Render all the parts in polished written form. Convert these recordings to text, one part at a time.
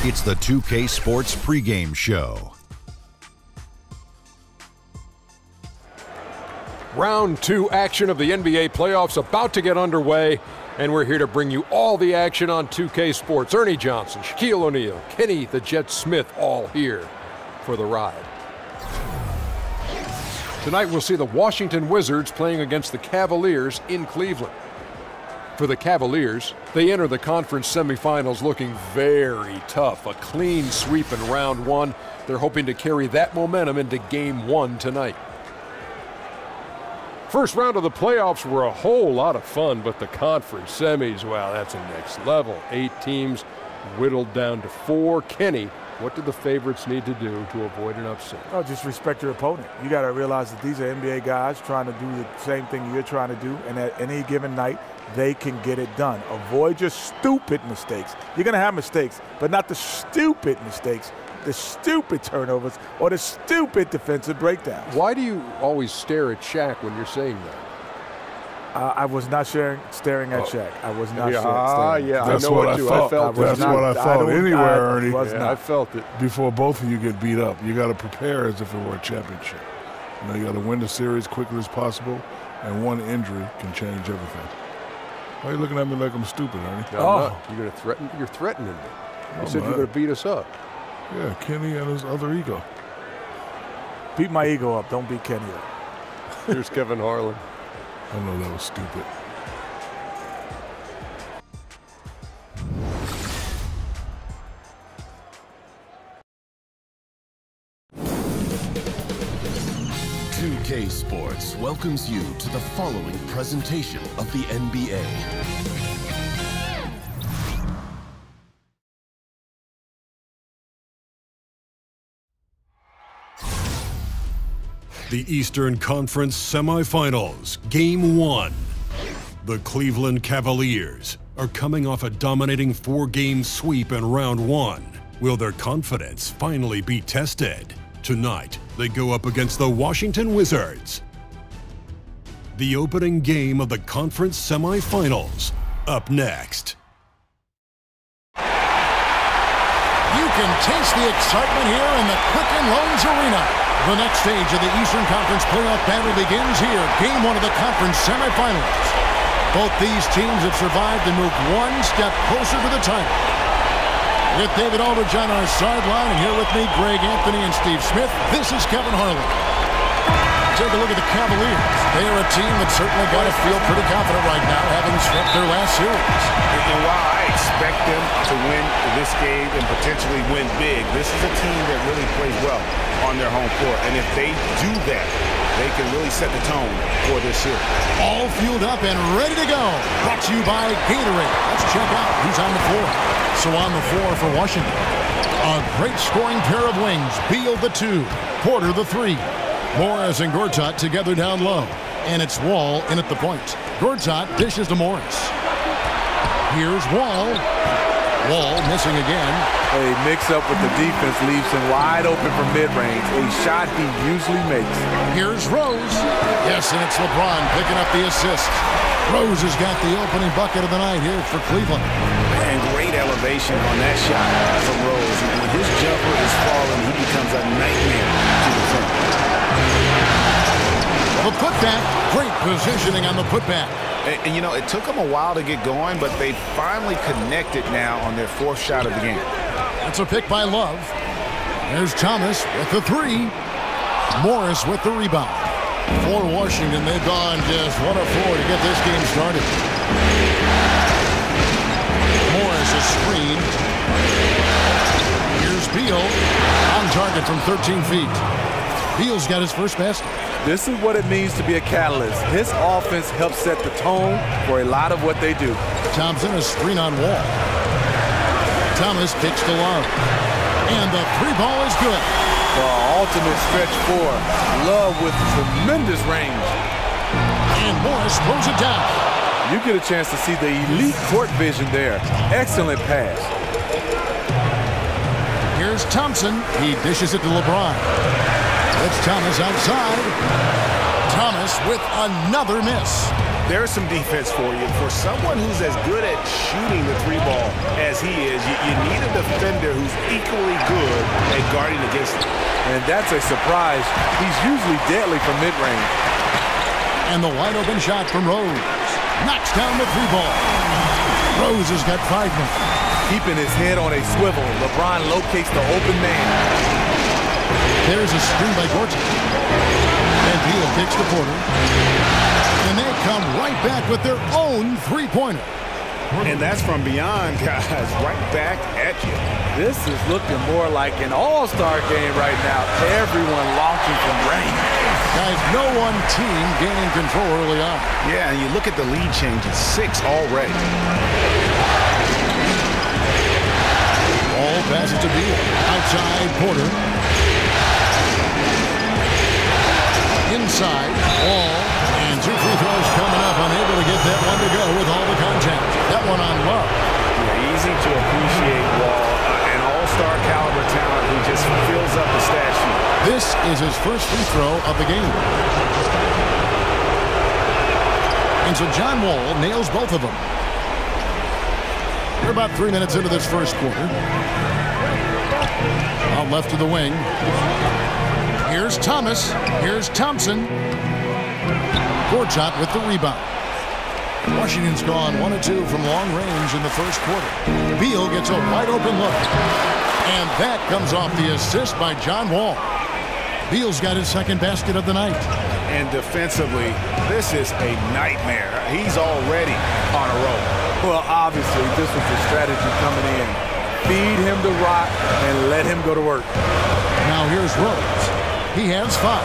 It's the 2K Sports pregame show. Round 2 action of the NBA playoffs about to get underway, and we're here to bring you all the action on 2K Sports. Ernie Johnson, Shaquille O'Neal, Kenny the Jet Smith, all here for the ride. Tonight we'll see the Washington Wizards playing against the Cavaliers in Cleveland. For the Cavaliers, they enter the conference semifinals looking very tough. A clean sweep in round 1. They're hoping to carry that momentum into game 1 tonight. First round of the playoffs were a whole lot of fun, but the conference semis, well, that's a next level. 8 teams whittled down to 4. Kenny, what do the favorites need to do to avoid an upset? Oh, just respect your opponent. You got to realize that these are NBA guys trying to do the same thing you're trying to do, and at any given night, they can get it done. Avoid your stupid mistakes. You're going to have mistakes, but not the stupid mistakes, the stupid turnovers, or the stupid defensive breakdowns. Why do you always stare at Shaq when you're saying that? I was not staring at Shaq. I was not staring. Yeah, that's what I felt. That's what I felt anywhere, Ernie. I felt it. Before both of you get beat up, you got to prepare as if it were a championship. You got to win the series quickly as possible, and one injury can change everything. Why are you looking at me like I'm stupid, Ernie? No, I'm not. You're going to threaten. You're threatening me. You said you're going to beat us up. Yeah, Kenny and his other ego. Beat my ego up. Don't beat Kenny up. Here's Kevin Harlan. I know that was stupid. K Sports welcomes you to the following presentation of the NBA. The Eastern Conference Semifinals, Game 1. The Cleveland Cavaliers are coming off a dominating 4-game sweep in Round 1. Will their confidence finally be tested? Tonight, they go up against the Washington Wizards. The opening game of the conference semifinals, up next. You can taste the excitement here in the Quicken Loans Arena. The next stage of the Eastern Conference playoff battle begins here. Game 1 of the conference semifinals. Both these teams have survived and moved one step closer to the title. With David Aldridge on our sideline, and here with me, Greg Anthony and Steve Smith, this is Kevin Harlan. Take a look at the Cavaliers. They are a team that certainly got to feel pretty confident right now, having swept their last series. And while I expect them to win this game and potentially win big, this is a team that really plays well on their home court. And if they do that, they can really set the tone for this series. All fueled up and ready to go. Brought to you by Gatorade. Let's check out who's on the floor. So on the floor for Washington, a great scoring pair of wings. Beal the 2, Porter the 3. Morris and Gortat together down low. And it's Wall in at the point. Gortat dishes to Morris. Here's Wall. Wall missing again. A mix-up with the defense leaves him wide open from mid-range, a shot he usually makes. Here's Rose. Yes, and it's LeBron picking up the assist. Rose has got the opening bucket of the night here for Cleveland. And great elevation on that shot from Rose. And when his jumper is falling, he becomes a nightmare to defend. The putback, great positioning on the putback. And, you know, it took them a while to get going, but they finally connected now on their 4th shot of the game. That's a pick by Love. There's Thomas with the 3. Morris with the rebound. For Washington, they've gone just 1 of 4 to get this game started. Morris is screened. Here's Beal on target from 13 feet. Beal's got his first basket. This is what it means to be a catalyst. His offense helps set the tone for a lot of what they do. Thompson, a screen on Wall. Thomas kicks to Love. And the 3 ball is good. Ultimate stretch 4. Love with tremendous range. And Morris throws it down. You get a chance to see the elite court vision there. Excellent pass. Here's Thompson. He dishes it to LeBron. It's Thomas outside. Thomas with another miss. There's some defense for you. For someone who's as good at shooting the 3 ball as he is, you need a defender who's equally good at guarding against him. And that's a surprise. He's usually deadly from mid-range. And the wide open shot from Rose. Knocks down the three ball. Rose has got 5 men. Keeping his head on a swivel, LeBron locates the open man. There's a screen by Gorton. And Beal kicks to Porter. And they come right back with their own three-pointer. And that's from beyond, guys, right back at you. This is looking more like an all-star game right now. Everyone launching from range. Guys, no one team gaining control early on. Yeah, and you look at the lead changes, 6 already. Ball passes to Beal. Outside, Porter. Inside, Wall. And 2 free throws coming up. Unable to get that one to go with all the contact. That one on Love. Yeah, easy to appreciate Wall. An all-star caliber talent who just fills up the stat sheet. This is his first free throw of the game. And so John Wall nails both of them. We're about 3 minutes into this first quarter. Out left to the wing. Here's Thomas. Here's Thompson. Gortat with the rebound. Washington's gone 1 of 2 from long range in the first quarter. Beal gets a wide open look. And that comes off the assist by John Wall. Beal's got his second basket of the night. And defensively, this is a nightmare. He's already on a roll. Well, obviously, this was the strategy coming in. Feed him the rock and let him go to work. Now here's Rose. He has 5.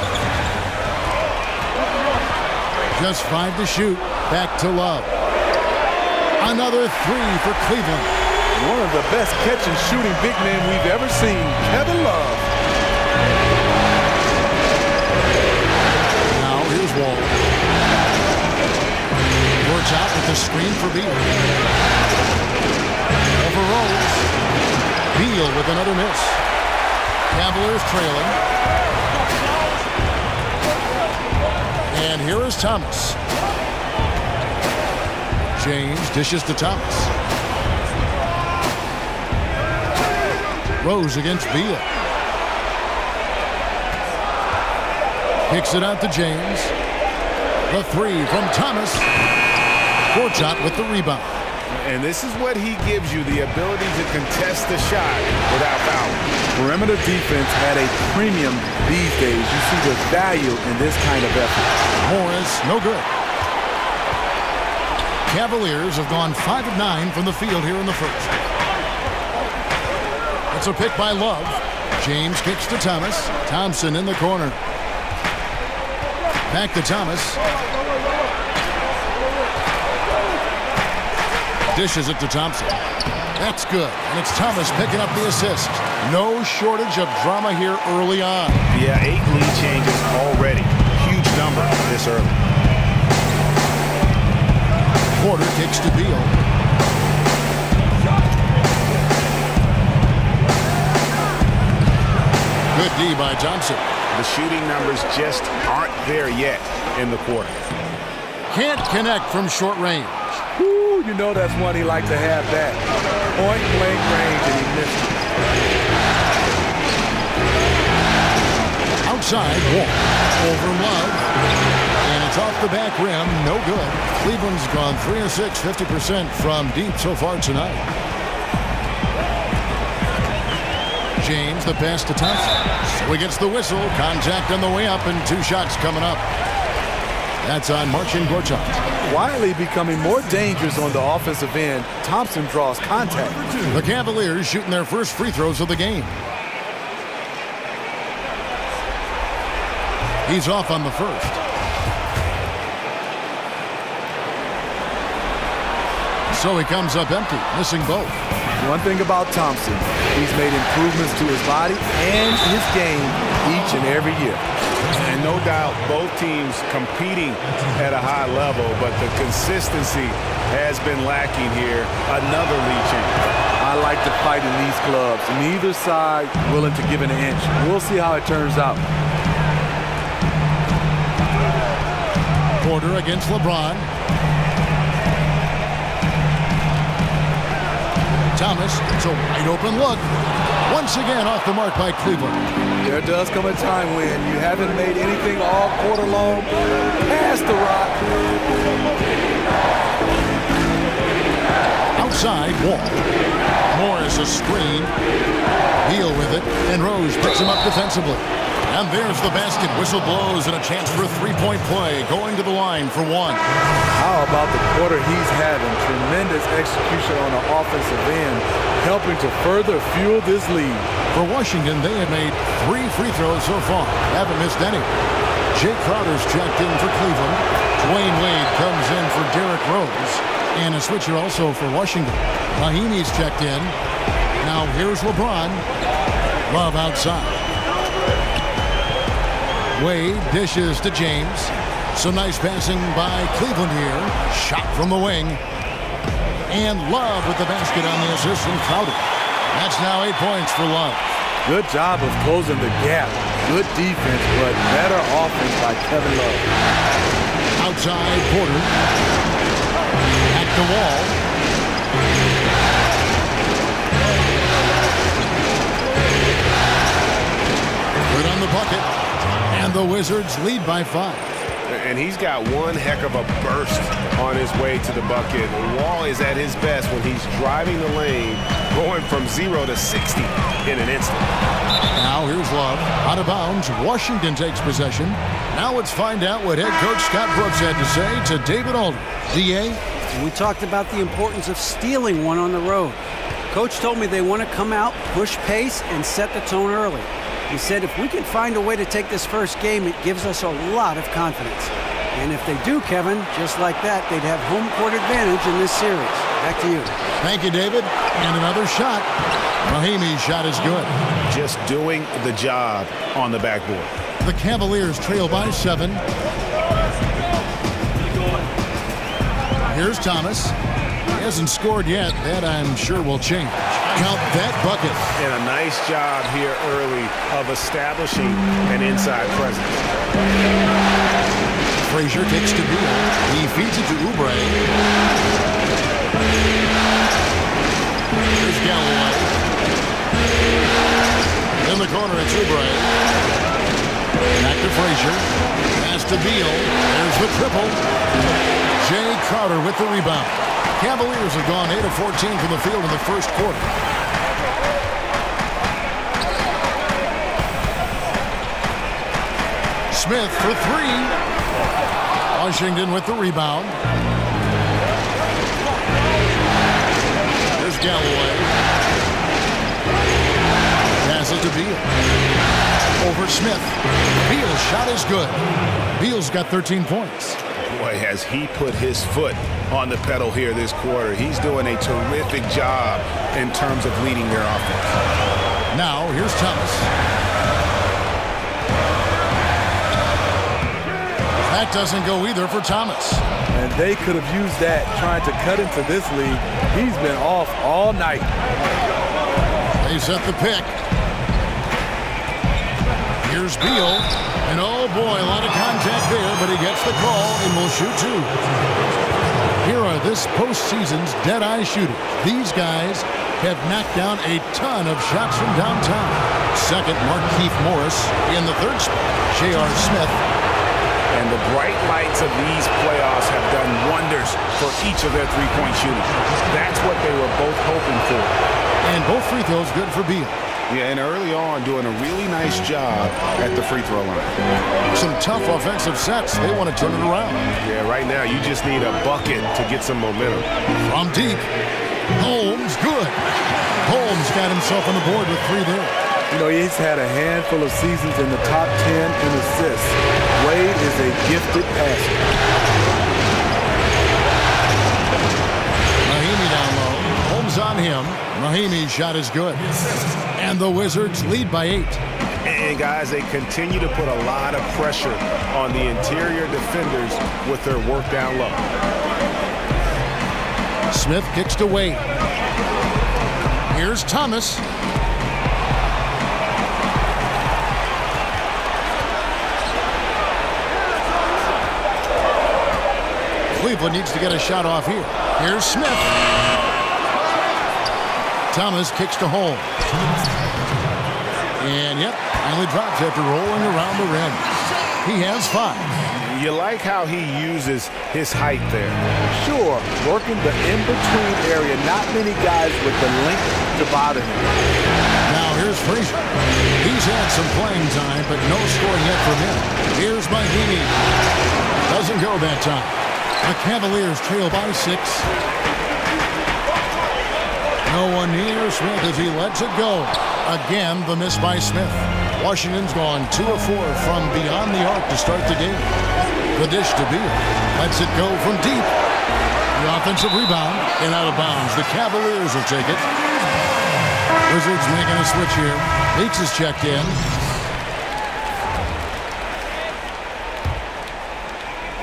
Just 5 to shoot. Back to Love. Another 3 for Cleveland. One of the best catch and shooting big men we've ever seen, Kevin Love. Now here's Wall. Works out with the screen for Beal. Over Rose. Beal with another miss. Cavaliers trailing. And here is Thomas. James dishes to Thomas. Rose against Beal. Kicks it out to James. The 3 from Thomas. Gortat with the rebound. And this is what he gives you, the ability to contest the shot without fouling. Perimeter defense at a premium these days. You see the value in this kind of effort. Morris, no good. Cavaliers have gone 5 of 9 from the field here in the first. It's a pick by Love. James kicks to Thomas. Thompson in the corner. Back to Thomas. Dishes it to Thompson. That's good. And it's Thomas picking up the assist. No shortage of drama here early on. Yeah, 8 lead changes already. Huge number this early. Porter kicks to Beal. Good D by Johnson. The shooting numbers just aren't there yet in the quarter. Can't connect from short range. Woo, you know that's one he liked to have that. Point blank range, and he missed it. Outside, Wall. Over Love. And it's off the back rim. No good. Cleveland's gone 3 of 6, 50% from deep so far tonight. James, the pass to Thompson. So he gets the whistle. Contact on the way up, and 2 shots coming up. That's on Marcin Gortat. Quietly becoming more dangerous on the offensive end. Thompson draws contact. The Cavaliers shooting their first free throws of the game. He's off on the first. So he comes up empty, missing both. One thing about Thompson, he's made improvements to his body and his game each and every year. And no doubt both teams competing at a high level, but the consistency has been lacking here. Another lead change. I like to fight in these clubs. Neither side willing to give an inch. We'll see how it turns out. Porter against LeBron. Thomas, it's a wide open look. Once again off the mark by Cleveland. There does come a time when you haven't made anything all quarter long. Pass the rock. Outside, Wall. Morris a screen. Beal with it, and Rose picks him up defensively. And there's the basket. Whistle blows and a chance for a three-point play. Going to the line for one. How about the quarter he's having? Tremendous execution on the offensive end, helping to further fuel this lead. For Washington, they have made 3 free throws so far. Haven't missed any. Jay Crowder's checked in for Cleveland. Dwayne Wade comes in for Derrick Rose. And a switcher also for Washington. Mahimi's checked in. Now here's LeBron. Love outside. Wade dishes to James. Some nice passing by Cleveland here. Shot from the wing. And Love with the basket on the assist from Crowder. That's now 8 points for Love. Good job of closing the gap. Good defense, but better offense by Kevin Love. Outside, Porter. At the wall. Good on the bucket. And the Wizards lead by 5. And he's got one heck of a burst on his way to the bucket. Wall is at his best when he's driving the lane, going from 0 to 60 in an instant. Now here's Love. Out of bounds. Washington takes possession. Now let's find out what head coach Scott Brooks had to say to David Aldridge. D.A.? We talked about the importance of stealing one on the road. Coach told me they want to come out, push pace, and set the tone early. He said if we can find a way to take this first game, it gives us a lot of confidence. And if they do, Kevin, just like that, they'd have home court advantage in this series. Back to you. Thank you, David. And another shot. Mahimi's shot is good. Just doing the job on the backboard. The Cavaliers trail by 7. Here's Thomas. He hasn't scored yet. That, I'm sure, will change. Count that bucket. And a nice job here early of establishing an inside presence. Frazier takes to Beal. He feeds it to Oubre. Here's Galloway. In the corner, it's Oubre. Back to Frazier. Pass to Beal. There's the triple. Jay Crowder with the rebound. Cavaliers have gone 8 of 14 from the field in the first quarter. Smith for 3. Washington with the rebound. There's Galloway. Pass it to Beal. Over Smith. Beal's shot is good. Beal's got 13 points. Boy, has he put his foot on the pedal here this quarter. He's doing a terrific job in terms of leading their offense. Now, here's Thomas. That doesn't go either for Thomas. And they could have used that trying to cut into this lead. He's been off all night. They set the pick. Here's Beal. And oh boy, a lot of contact there, but he gets the call and will shoot 2. Here are this postseason's dead-eye shooters. These guys have knocked down a ton of shots from downtown. Second, Markieff Morris. In the third spot, J.R. Smith. And the bright lights of these playoffs have done wonders for each of their three-point shooting. That's what they were both hoping for. And both free throws good for Beal. Yeah, and early on doing a really nice job at the free throw line. Some tough offensive sets. They want to turn it around. Yeah, right now you just need a bucket to get some momentum. From deep. Holmes, good. Holmes got himself on the board with 3 there. You know, he's had a handful of seasons in the top 10 in assists. Wade is a gifted passer. Mahimi down low. Holmes on him. Mahimi's shot is good. And the Wizards lead by 8. And guys, they continue to put a lot of pressure on the interior defenders with their work down low. Smith kicks to Wade. Here's Thomas. Cleveland needs to get a shot off here. Here's Smith. Thomas kicks to Holmes. And yep, finally drops after rolling around the rim. He has 5. You like how he uses his height there. Sure, working the in-between area. Not many guys with the length to bother him. Now here's Frazier. He's had some playing time, but no scoring yet from him. Here's Mahimi. Doesn't go that time. The Cavaliers trail by 6. No one near Smith as he lets it go. Again, the miss by Smith. Washington's gone 2 of 4 from beyond the arc to start the game. The dish to Beal. Lets it go from deep. The offensive rebound and out of bounds. The Cavaliers will take it. Wizards making a switch here. Leach is checked in.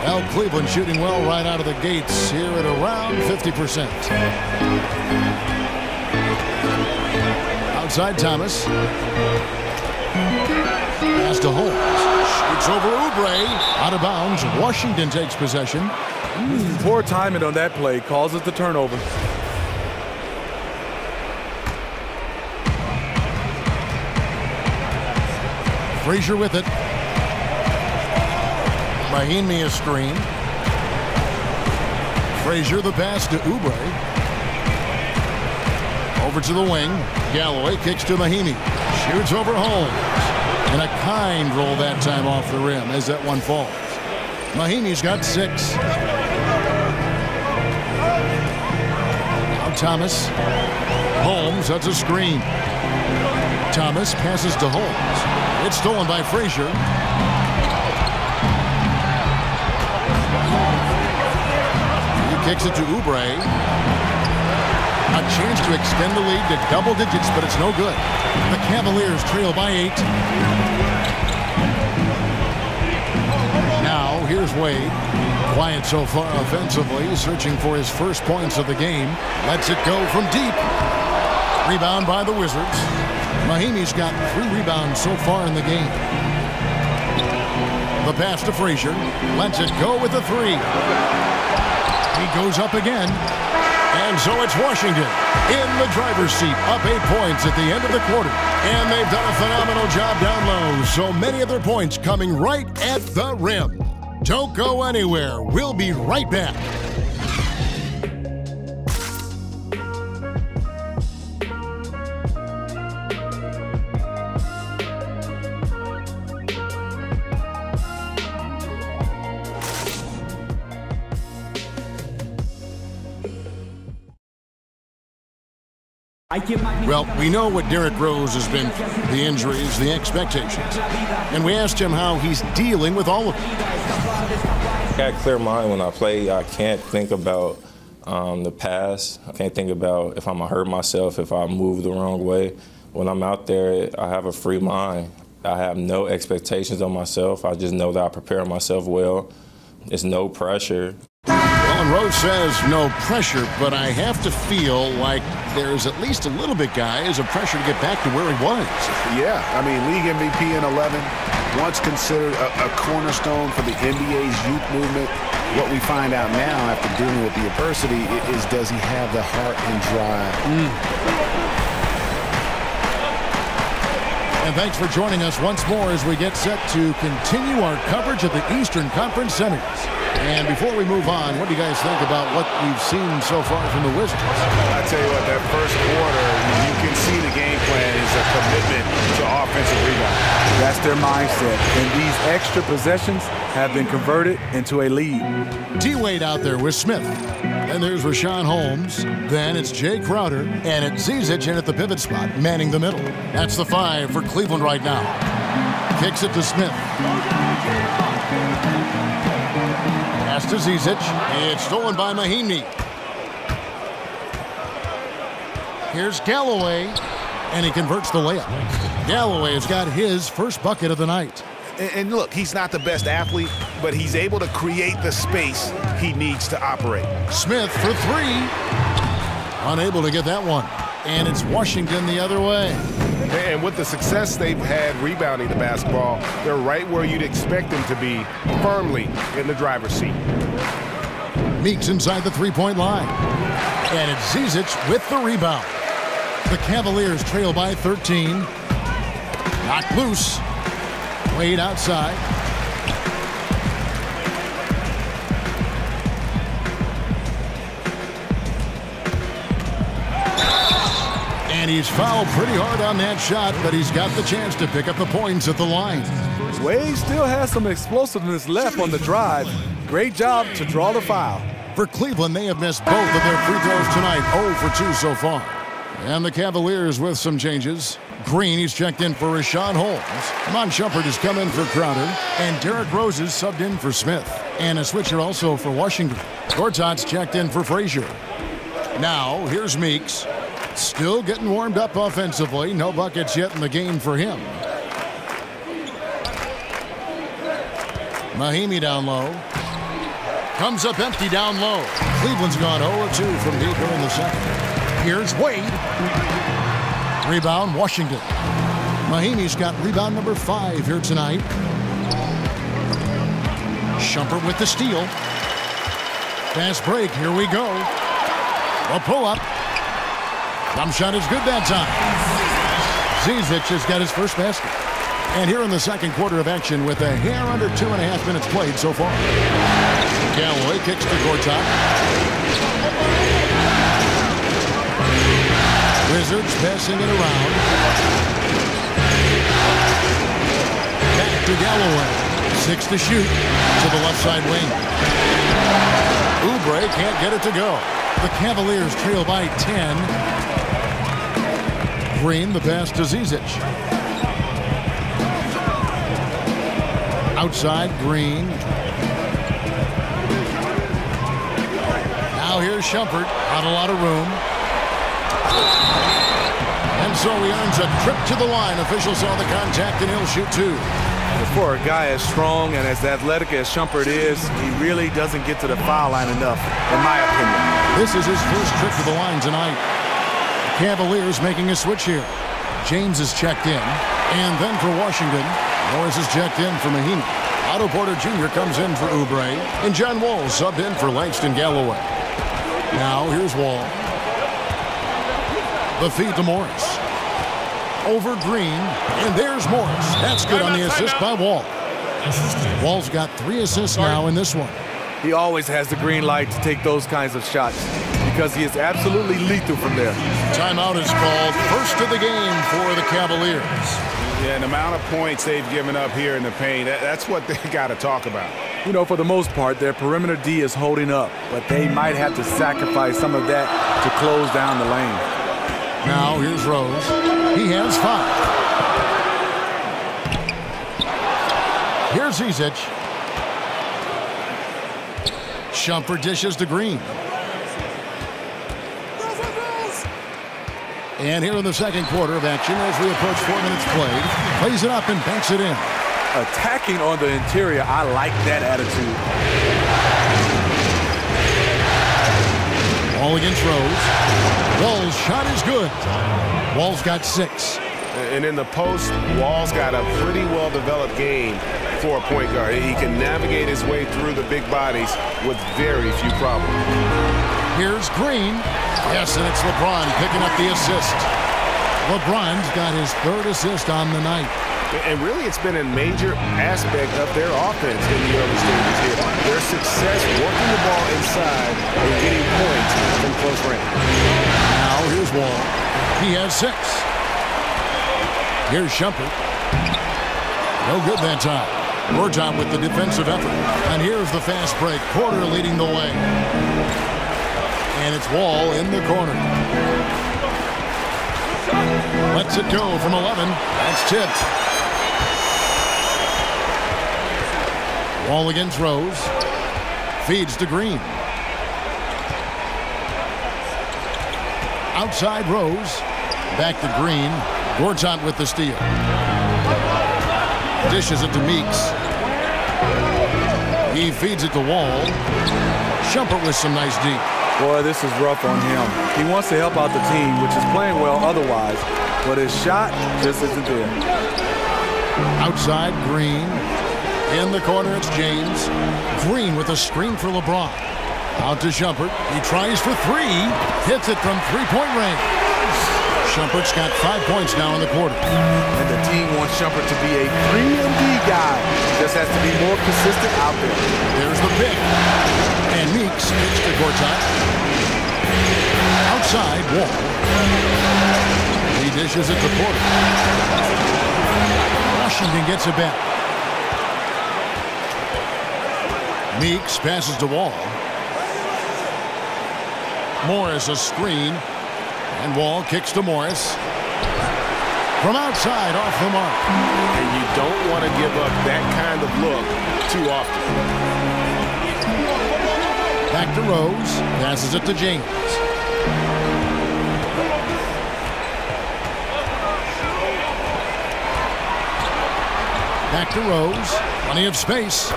Well, Cleveland shooting well right out of the gates here at around 50%. Outside Thomas. Pass to Holmes. Shoots over Oubre. Out of bounds. Washington takes possession. Poor timing on that play causes the turnover. Frazier with it. Mahimi a screen. Frazier the pass to Oubre. Over to the wing. Galloway kicks to Mahimi. Shoots over Holmes. And a kind roll that time off the rim as that one falls. Mahimi's got 6. Now Thomas. Holmes, that's a screen. Thomas passes to Holmes. It's stolen by Frazier. He kicks it to Oubre. A chance to extend the lead to double digits, but it's no good. The Cavaliers trail by 8. Now, here's Wade. Quiet so far offensively, searching for his first points of the game. Lets it go from deep. Rebound by the Wizards. Mahimi's got 3 rebounds so far in the game. The pass to Frazier. Lets it go with a 3. He goes up again. And so it's Washington in the driver's seat, up 8 points at the end of the quarter. And they've done a phenomenal job down low. So many of their points coming right at the rim. Don't go anywhere. We'll be right back. Well, we know what Derrick Rose has been through, the injuries, the expectations. And we asked him how he's dealing with all of it. I got a clear mind when I play. I can't think about the past. I can't think about if I'm going to hurt myself, if I move the wrong way. When I'm out there, I have a free mind. I have no expectations on myself. I just know that I prepare myself well. There's no pressure. Well, and Rose says no pressure, but I have to feel like there's at least a little bit, guys, of pressure to get back to where he was. Yeah, I mean, league MVP in 11, once considered a cornerstone for the NBA's youth movement. What we find out now after dealing with the adversity is, does he have the heart and drive? And thanks for joining us once more as we get set to continue our coverage of the Eastern Conference Semis. And before we move on, what do you guys think about what we've seen so far from the Wizards? I tell you what, that first quarter, you can see the game plan is a commitment to offensive rebound. That's their mindset. And these extra possessions have been converted into a lead. D-Wade out there with Smith. And there's Rashawn Holmes. Then it's Jay Crowder. And it's Zizic in at the pivot spot, manning the middle. That's the 5 for Cleveland right now. Kicks it to Smith. Pass to Zizic. It's stolen by Mahimi. Here's Galloway. And he converts the layup. Galloway has got his first bucket of the night. And look, he's not the best athlete, but he's able to create the space he needs to operate. Smith for 3. Unable to get that one. And it's Washington the other way. And with the success they've had rebounding the basketball, they're right where you'd expect them to be, firmly in the driver's seat. Meeks inside the 3-point line. And it's Zizic with the rebound. The Cavaliers trail by 13. Knocked loose. Wade outside. And he's fouled pretty hard on that shot, but he's got the chance to pick up the points at the line. Wade still has some explosiveness left on the drive. Great job to draw the foul. For Cleveland, they have missed both of their free throws tonight, 0 for 2 so far. And the Cavaliers with some changes. Green, he's checked in for Rashawn Holmes. Mon Shumpert has come in for Crowder. And Derrick Rose is subbed in for Smith. And a switcher also for Washington. Gortat's checked in for Frazier. Now, here's Meeks. Still getting warmed up offensively. No buckets yet in the game for him. Mahimi down low. Comes up empty down low. Cleveland's gone 0-2 from deep here in the second. Here's Wade. Rebound, Washington. Mahimi's got rebound number 5 here tonight. Shumpert with the steal. Fast break, here we go. A pull-up. Thumb shot is good that time. Zizic has got his first basket. And here in the second quarter of action with a hair under 2.5 minutes played so far. Galloway kicks to Gortat. Wizards passing it around. Back to Galloway. 6 to shoot to the left side wing. Oubre can't get it to go. The Cavaliers trail by 10. Green, the pass to Zizic. Outside, Green. Now here's Shumpert. Not a lot of room. And so he earns a trip to the line. Officials saw the contact and he'll shoot 2. For a guy as strong and as athletic as Shumpert is, he really doesn't get to the foul line enough, in my opinion. This is his first trip to the line tonight. Cavaliers making a switch here. James is checked in. And then for Washington, Morris is checked in for Mahimi. Otto Porter Jr. comes in for Oubre. And John Wall subbed in for Langston Galloway. Now here's Wall. The feed to Morris. Over Green. And there's Morris. That's good on the assist by Wall. Wall's got 3 assists now in this one. He always has the green light to take those kinds of shots because he is absolutely lethal from there. Timeout is called. First of the game for the Cavaliers. Yeah, the amount of points they've given up here in the paint, that's what they got to talk about. You know, for the most part, their perimeter D is holding up, but they might have to sacrifice some of that to close down the lane. Now here's Rose. He has 5. Here's Zizic. Shumpert dishes to Green. And here in the second quarter of action as we approach 4 minutes played. Plays it up and banks it in. Attacking on the interior, I like that attitude. Wall against Rose. Wall's shot is good. Wall's got 6. And in the post, Wall's got a pretty well-developed game for a point guard. He can navigate his way through the big bodies with very few problems. Here's Green. Yes, and it's LeBron picking up the assist. LeBron's got his 3rd assist on the night. And really, it's been a major aspect of their offense in the early stages here. Their success working the ball inside and getting points from close range. Now here's Wall. He has 6. Here's Shumpert. No good that time. Gortat with the defensive effort. And here's the fast break. Porter leading the way. And it's Wall in the corner. Lets it go from 11. That's tipped. Wall against Rose. Feeds to Green. Outside Rose. Back to Green. Gortat with the steal. Dishes it to Meeks. He feeds it to Wall. Shumpert with some nice deep. Boy, this is rough on him. He wants to help out the team, which is playing well otherwise, but his shot just isn't there. Outside, Green. In the corner, it's James. Green with a screen for LeBron. Out to Shumpert. He tries for 3. Hits it from 3-point range. Shumpert's got 5 points now in the quarter. And the team wants Shumpert to be a 3-and-D guy. Just has to be more consistent out there. There's the pick. And Meeks kicks to Gortat. Outside, Wall. He dishes it to Porter. Washington gets it back. Meeks passes to Wall. Morris a screen. And Wall kicks to Morris. From outside, off the mark. And you don't want to give up that kind of look too often. Back to Rose. Passes it to James. Back to Rose. Plenty of space.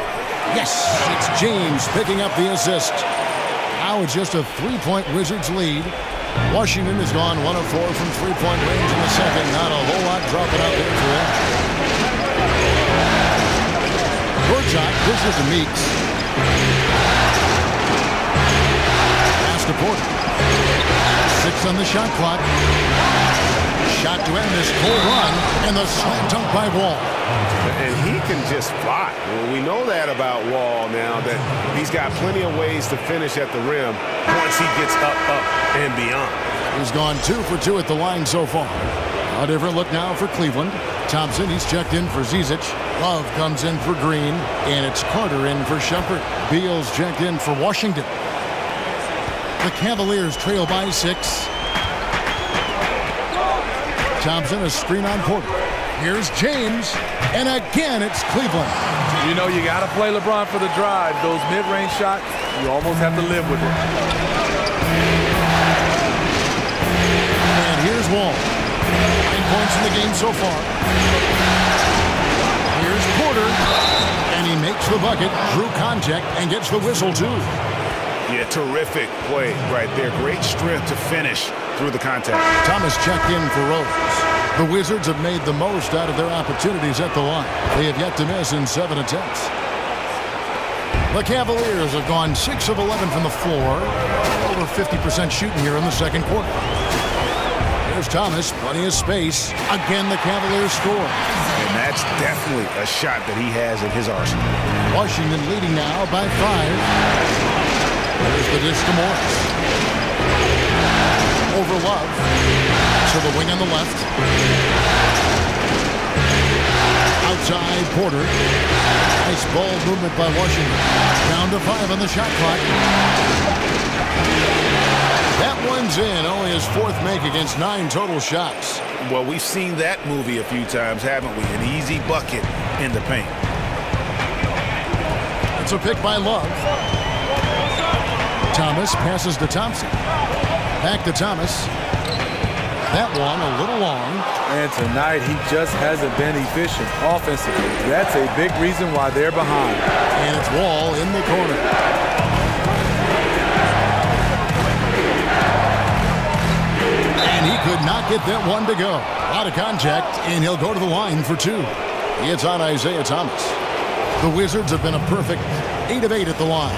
Yes, it's James picking up the assist. Now it's just a 3-point Wizards lead. Washington has gone 1 of 4 from 3-point range in the second. Not a whole lot dropping out there for them. Gortat pushes to Meeks. Pass to Porter. 6 on the shot clock. Shot to end this full run, and the slam dunk by Wall. And he can just fly. Well, we know that about Wall now, that he's got plenty of ways to finish at the rim once he gets up, and beyond. He's gone 2 for 2 at the line so far. A different look now for Cleveland. Thompson, he's checked in for Zizic. Love comes in for Green, and it's Carter in for Shumpert. Beal's checked in for Washington. The Cavaliers trail by 6. Thompson, a screen on Porter. Here's James, and again it's Cleveland. You know you got to play LeBron for the drive. Those mid-range shots, you almost have to live with it. And here's Wall. 9 points in the game so far. Here's Porter, and he makes the bucket, drew contact, and gets the whistle too. Yeah, terrific play right there. Great strength to finish through the contact. Thomas checked in for Rose. The Wizards have made the most out of their opportunities at the line. They have yet to miss in 7 attempts. The Cavaliers have gone 6 of 11 from the floor. Over 50% shooting here in the second quarter. There's Thomas, plenty of space. Again, the Cavaliers score. And that's definitely a shot that he has in his arsenal. Washington leading now by 5. There's the dish to Morris. Over Love. To the wing on the left. Outside Porter. Nice ball movement by Washington. Down to 5 on the shot clock. That one's in. Only his 4th make against 9 total shots. Well, we've seen that movie a few times, haven't we? An easy bucket in the paint. It's a pick by Love. Thomas passes to Thompson. Back to Thomas. That one a little long. And tonight he just hasn't been efficient offensively. That's a big reason why they're behind. And it's Wall in the corner. And he could not get that one to go. A lot of contact, and he'll go to the line for 2. It's on Isaiah Thomas. The Wizards have been a perfect 8 of 8 at the line.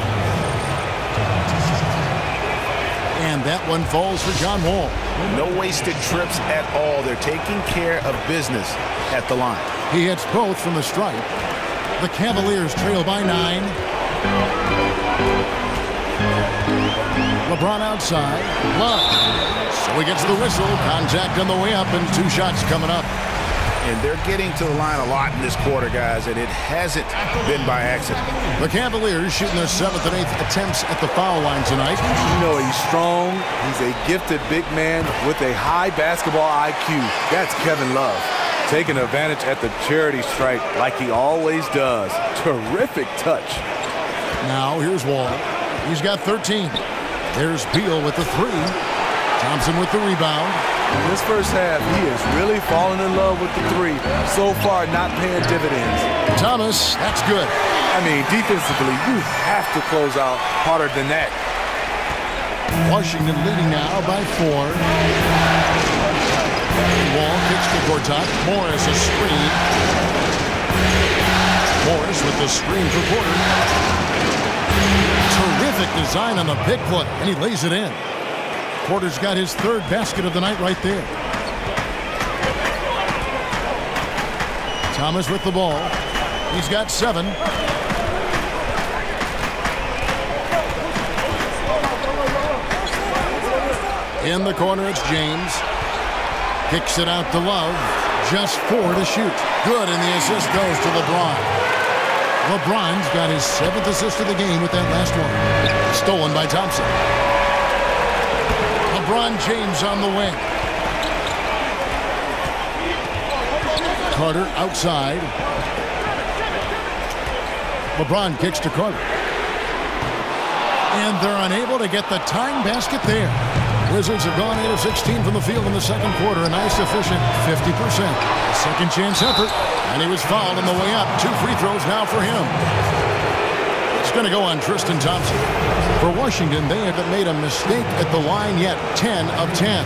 And that one falls for John Wall. No wasted trips at all. They're taking care of business at the line. He hits both from the stripe. The Cavaliers trail by 9. LeBron outside. Love. So he gets the whistle. Contact on the way up, and 2 shots coming up. And they're getting to the line a lot in this quarter, guys, and it hasn't been by accident. The Cavaliers shooting their 7th and 8th attempts at the foul line tonight. You know, he's strong. He's a gifted big man with a high basketball IQ. That's Kevin Love. Taking advantage at the charity stripe like he always does. Terrific touch. Now here's Wall. He's got 13. There's Beal with the 3. Thompson with the rebound. In this first half, he is really falling in love with the 3. So far, not paying dividends. Thomas, that's good. I mean, defensively, you have to close out harder than that. Washington leading now by 4. Wall kicks to Gortat. Morris a screen. Morris with the screen for Porter. Terrific design on the pick play, and he lays it in. Porter's got his 3rd basket of the night right there. Thomas with the ball. He's got 7. In the corner, it's James. Kicks it out to Love. Just 4 to shoot. Good, and the assist goes to LeBron. LeBron's got his 7th assist of the game with that last one. Stolen by Thompson. LeBron James on the wing. Carter outside. LeBron kicks to Carter. And they're unable to get the tying basket there. Wizards have gone 8 of 16 from the field in the second quarter. A nice, efficient 50%. A second chance effort. And he was fouled on the way up. 2 free throws now for him. It's going to go on Tristan Thompson. For Washington, they haven't made a mistake at the line yet. 10 of 10.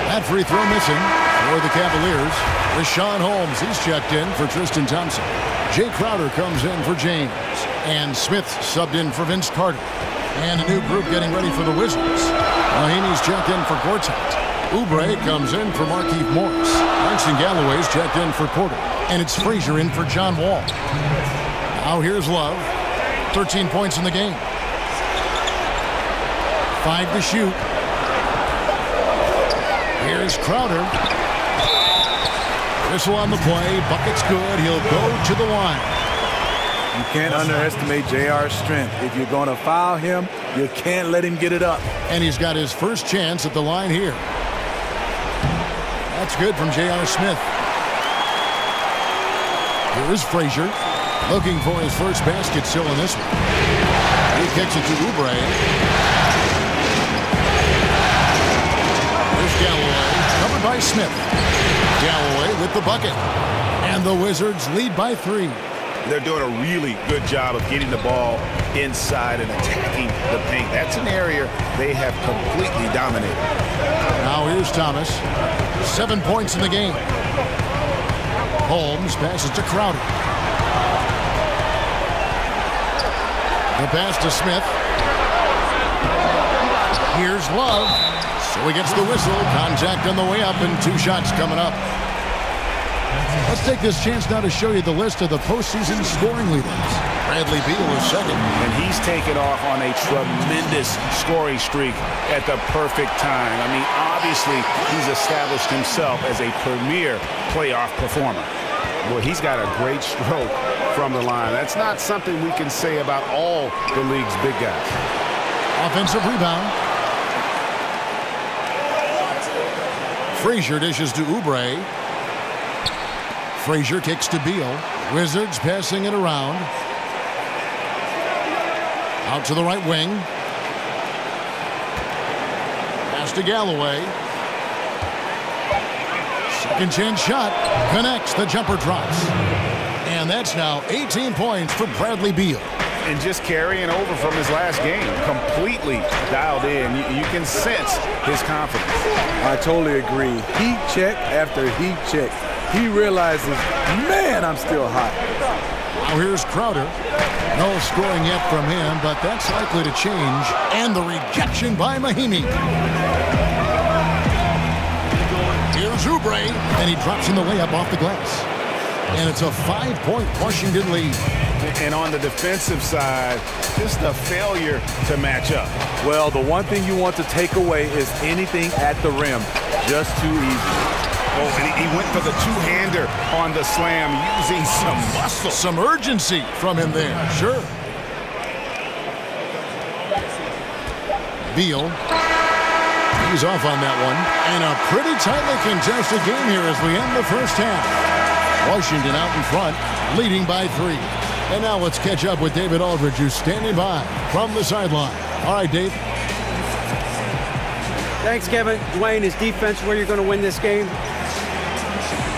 That free throw missing for the Cavaliers. Rashawn Holmes, he's checked in for Tristan Thompson. Jay Crowder comes in for James. And Smith subbed in for Vince Carter. And a new group getting ready for the Wizards. Mahinmi's checked in for Gortat. Oubre comes in for Markieff Morris. Langston Galloway's checked in for Porter. And it's Frazier in for John Wall. Now here's Love. 13 points in the game. 5 to shoot. Here's Crowder. Whistle on the play. Bucket's good. He'll go to the line. You can't underestimate JR's strength. If you're going to foul him, you can't let him get it up. And he's got his first chance at the line here. That's good from J.R. Smith. Here's Frazier. Looking for his first basket still in this one. He kicks it to Oubre. Here's Galloway. Covered by Smith. Galloway with the bucket. And the Wizards lead by 3. They're doing a really good job of getting the ball inside and attacking the paint. That's an area they have completely dominated. Now here's Thomas. 7 points in the game. Holmes passes to Crowder. The pass to Smith. Here's Love. So he gets the whistle. Contact on the way up and 2 shots coming up. Let's take this chance now to show you the list of the postseason scoring leaders. Bradley Beal is second. And he's taken off on a tremendous scoring streak at the perfect time. I mean, obviously, he's established himself as a premier playoff performer. Well, he's got a great stroke from the line. That's not something we can say about all the league's big guys. Offensive rebound. Frazier dishes to Oubre. Frazier kicks to Beal. Wizards passing it around. Out to the right wing. Pass to Galloway. Second chance shot. Connects. The jumper drops. And that's now 18 points for Bradley Beal. And just carrying over from his last game. Completely dialed in. You can sense his confidence. I totally agree. Heat check after heat check. He realizes, man, I'm still hot. Now here's Crowder. No scoring yet from him, but that's likely to change. And the rejection by Mahinmi. Here's Oubre, and he drops in the layup off the glass. And it's a 5-point Washington lead. And on the defensive side, just a failure to match up. Well, the one thing you want to take away is anything at the rim. Just too easy. Oh, and he went for the two-hander on the slam using some muscle. Some urgency from him there, sure. Beal. He's off on that one. And a pretty tightly contested game here as we end the first half. Washington out in front, leading by 3. And now let's catch up with David Aldridge, who's standing by from the sideline. All right, Dave. Thanks, Kevin. Dwayne, is defense where you're going to win this game?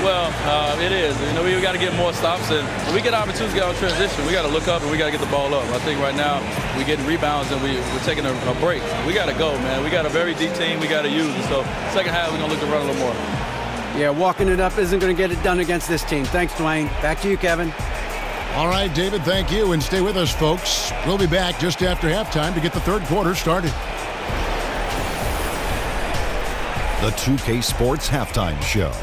Well, it is. You know, we got to get more stops, and when we get opportunities to get on transition, we got to look up and we got to get the ball up. I think right now we're getting rebounds and we're taking a break. We got to go, man. We got a very deep team. We got to use it. So second half, we're going to look to run a little more. Yeah, walking it up isn't going to get it done against this team. Thanks, Dwayne. Back to you, Kevin. All right, David, thank you. And stay with us, folks. We'll be back just after halftime to get the third quarter started. the 2K Sports Halftime Show.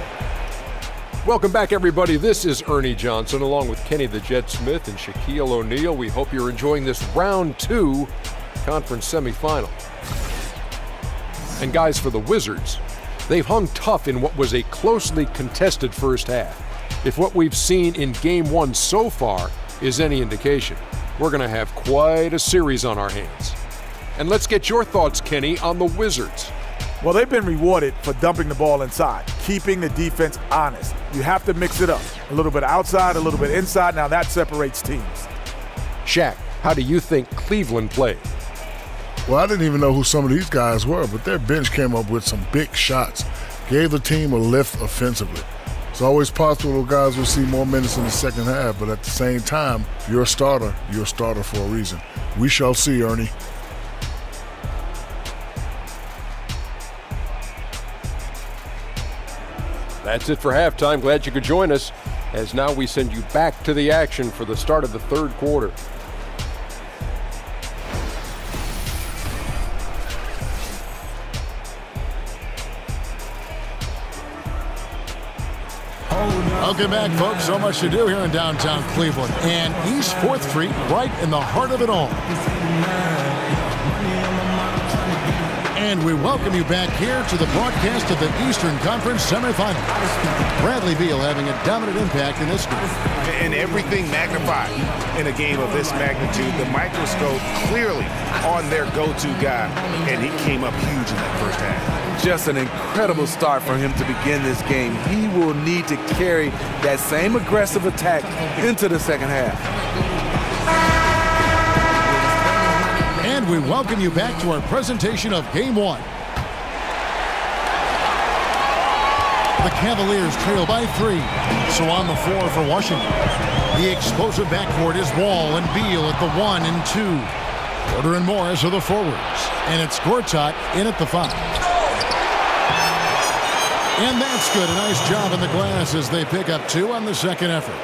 Welcome back, everybody. This is Ernie Johnson along with Kenny the Jet Smith and Shaquille O'Neal. We hope you're enjoying this round 2 conference semifinal. And guys, for the Wizards, they've hung tough in what was a closely contested first half. If what we've seen in Game 1 so far is any indication, we're going to have quite a series on our hands. And let's get your thoughts, Kenny, on the Wizards. Well, they've been rewarded for dumping the ball inside, keeping the defense honest. You have to mix it up. A little bit outside, a little bit inside. Now that separates teams. Shaq, how do you think Cleveland played? Well, I didn't even know who some of these guys were, but their bench came up with some big shots, gave the team a lift offensively. It's always possible those guys will see more minutes in the second half, but at the same time, you're a starter for a reason. We shall see, Ernie. That's it for halftime. Glad you could join us, as now we send you back to the action for the start of the third quarter. Welcome back, folks. So much to do here in downtown Cleveland and East 4th Street, right in the heart of it all. And we welcome you back here to the broadcast of the Eastern Conference semifinals. Bradley Beal having a dominant impact in this game. And everything magnified in a game of this magnitude. The microscope clearly on their go-to guy, and he came up huge in that first half. Just an incredible start for him to begin this game. He will need to carry that same aggressive attack into the second half. And we welcome you back to our presentation of Game 1. The Cavaliers trail by 3. So on the floor for Washington. The explosive backcourt is Wall and Beal at the 1 and 2. Porter and Morris are the forwards. And it's Gortat in at the 5. And that's good. A nice job in the glass as they pick up 2 on the second effort.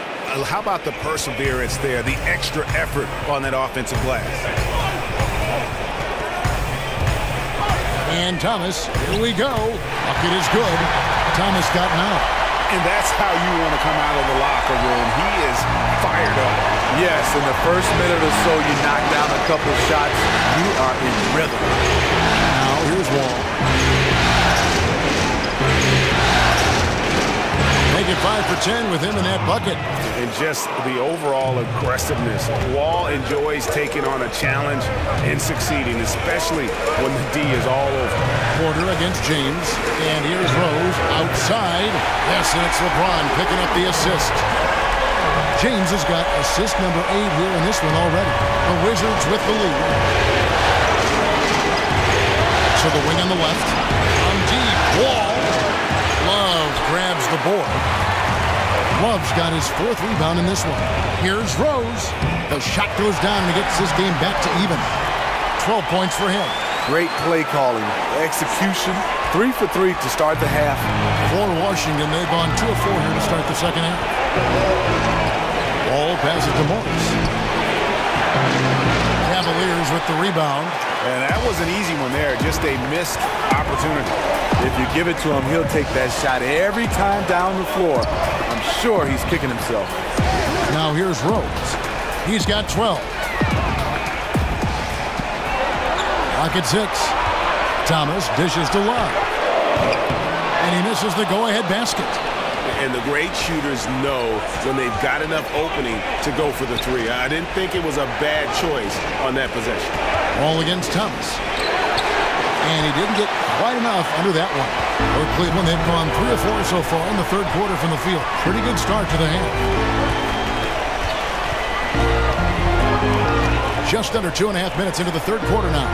How about the perseverance there, the extra effort on that offensive glass? And Thomas, here we go. Bucket is good. Thomas got an out. And that's how you want to come out of the locker room. He is fired up. Yes, in the first minute or so, you knock down a couple of shots. You are in rhythm. Now, here's Wall. Make it 5 for 10 with him in that bucket. And just the overall aggressiveness. Wall enjoys taking on a challenge and succeeding, especially when the D is all over. Porter against James. And here's Rose outside. Yes, and it's LeBron picking up the assist. James has got assist number 8 here in this one already. The Wizards with the lead. So the wing on the left. On deep. Wall. Love grabs the board. Love's got his 4th rebound in this one. Here's Rose. The shot goes down and he gets this game back to even. 12 points for him. Great play calling. Execution. 3 for 3 to start the half. For Washington, they've gone 2 of 4 here to start the second half. Ball passes to Morris. Cavaliers with the rebound. And that was an easy one there. Just a missed opportunity. If you give it to him, he'll take that shot every time down the floor. I'm sure he's kicking himself. Now here's Rose. He's got 12. Rocket 6. Thomas dishes to Love. And he misses the go-ahead basket. And the great shooters know when they've got enough opening to go for the 3. I didn't think it was a bad choice on that possession. All against Thomas. And he didn't get quite enough under that one. For Cleveland, they've gone 3 of 4 so far in the third quarter from the field. Pretty good start to the half. Just under 2.5 minutes into the third quarter now.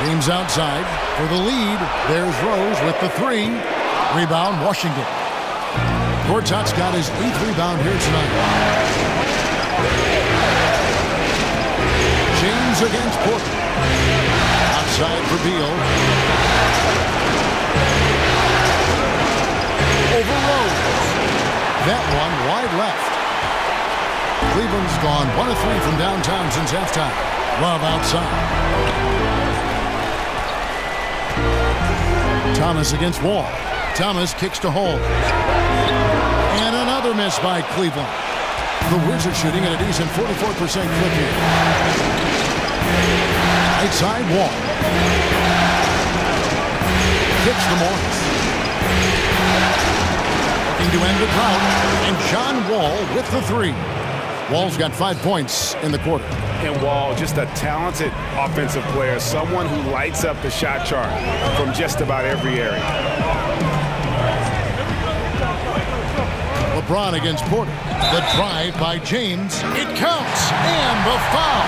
James outside for the lead. There's Rose with the 3. Rebound, Washington. Gortat's got his 8th rebound here tonight. James against Porter. Outside for Beal. Over Rose. That one wide left. Cleveland's gone 1 of 3 from downtown since halftime. Love outside. Thomas against Wall. Thomas kicks to Holmes. And another miss by Cleveland. The Wizards shooting at a decent 44% clip here. Right side, Wall. Kicks to Morris. Looking to end the drought. And John Wall with the three. Wall's got 5 points in the quarter. And Wall, just a talented offensive player, someone who lights up the shot chart from just about every area. LeBron against Porter. The drive by James. It counts. And the foul.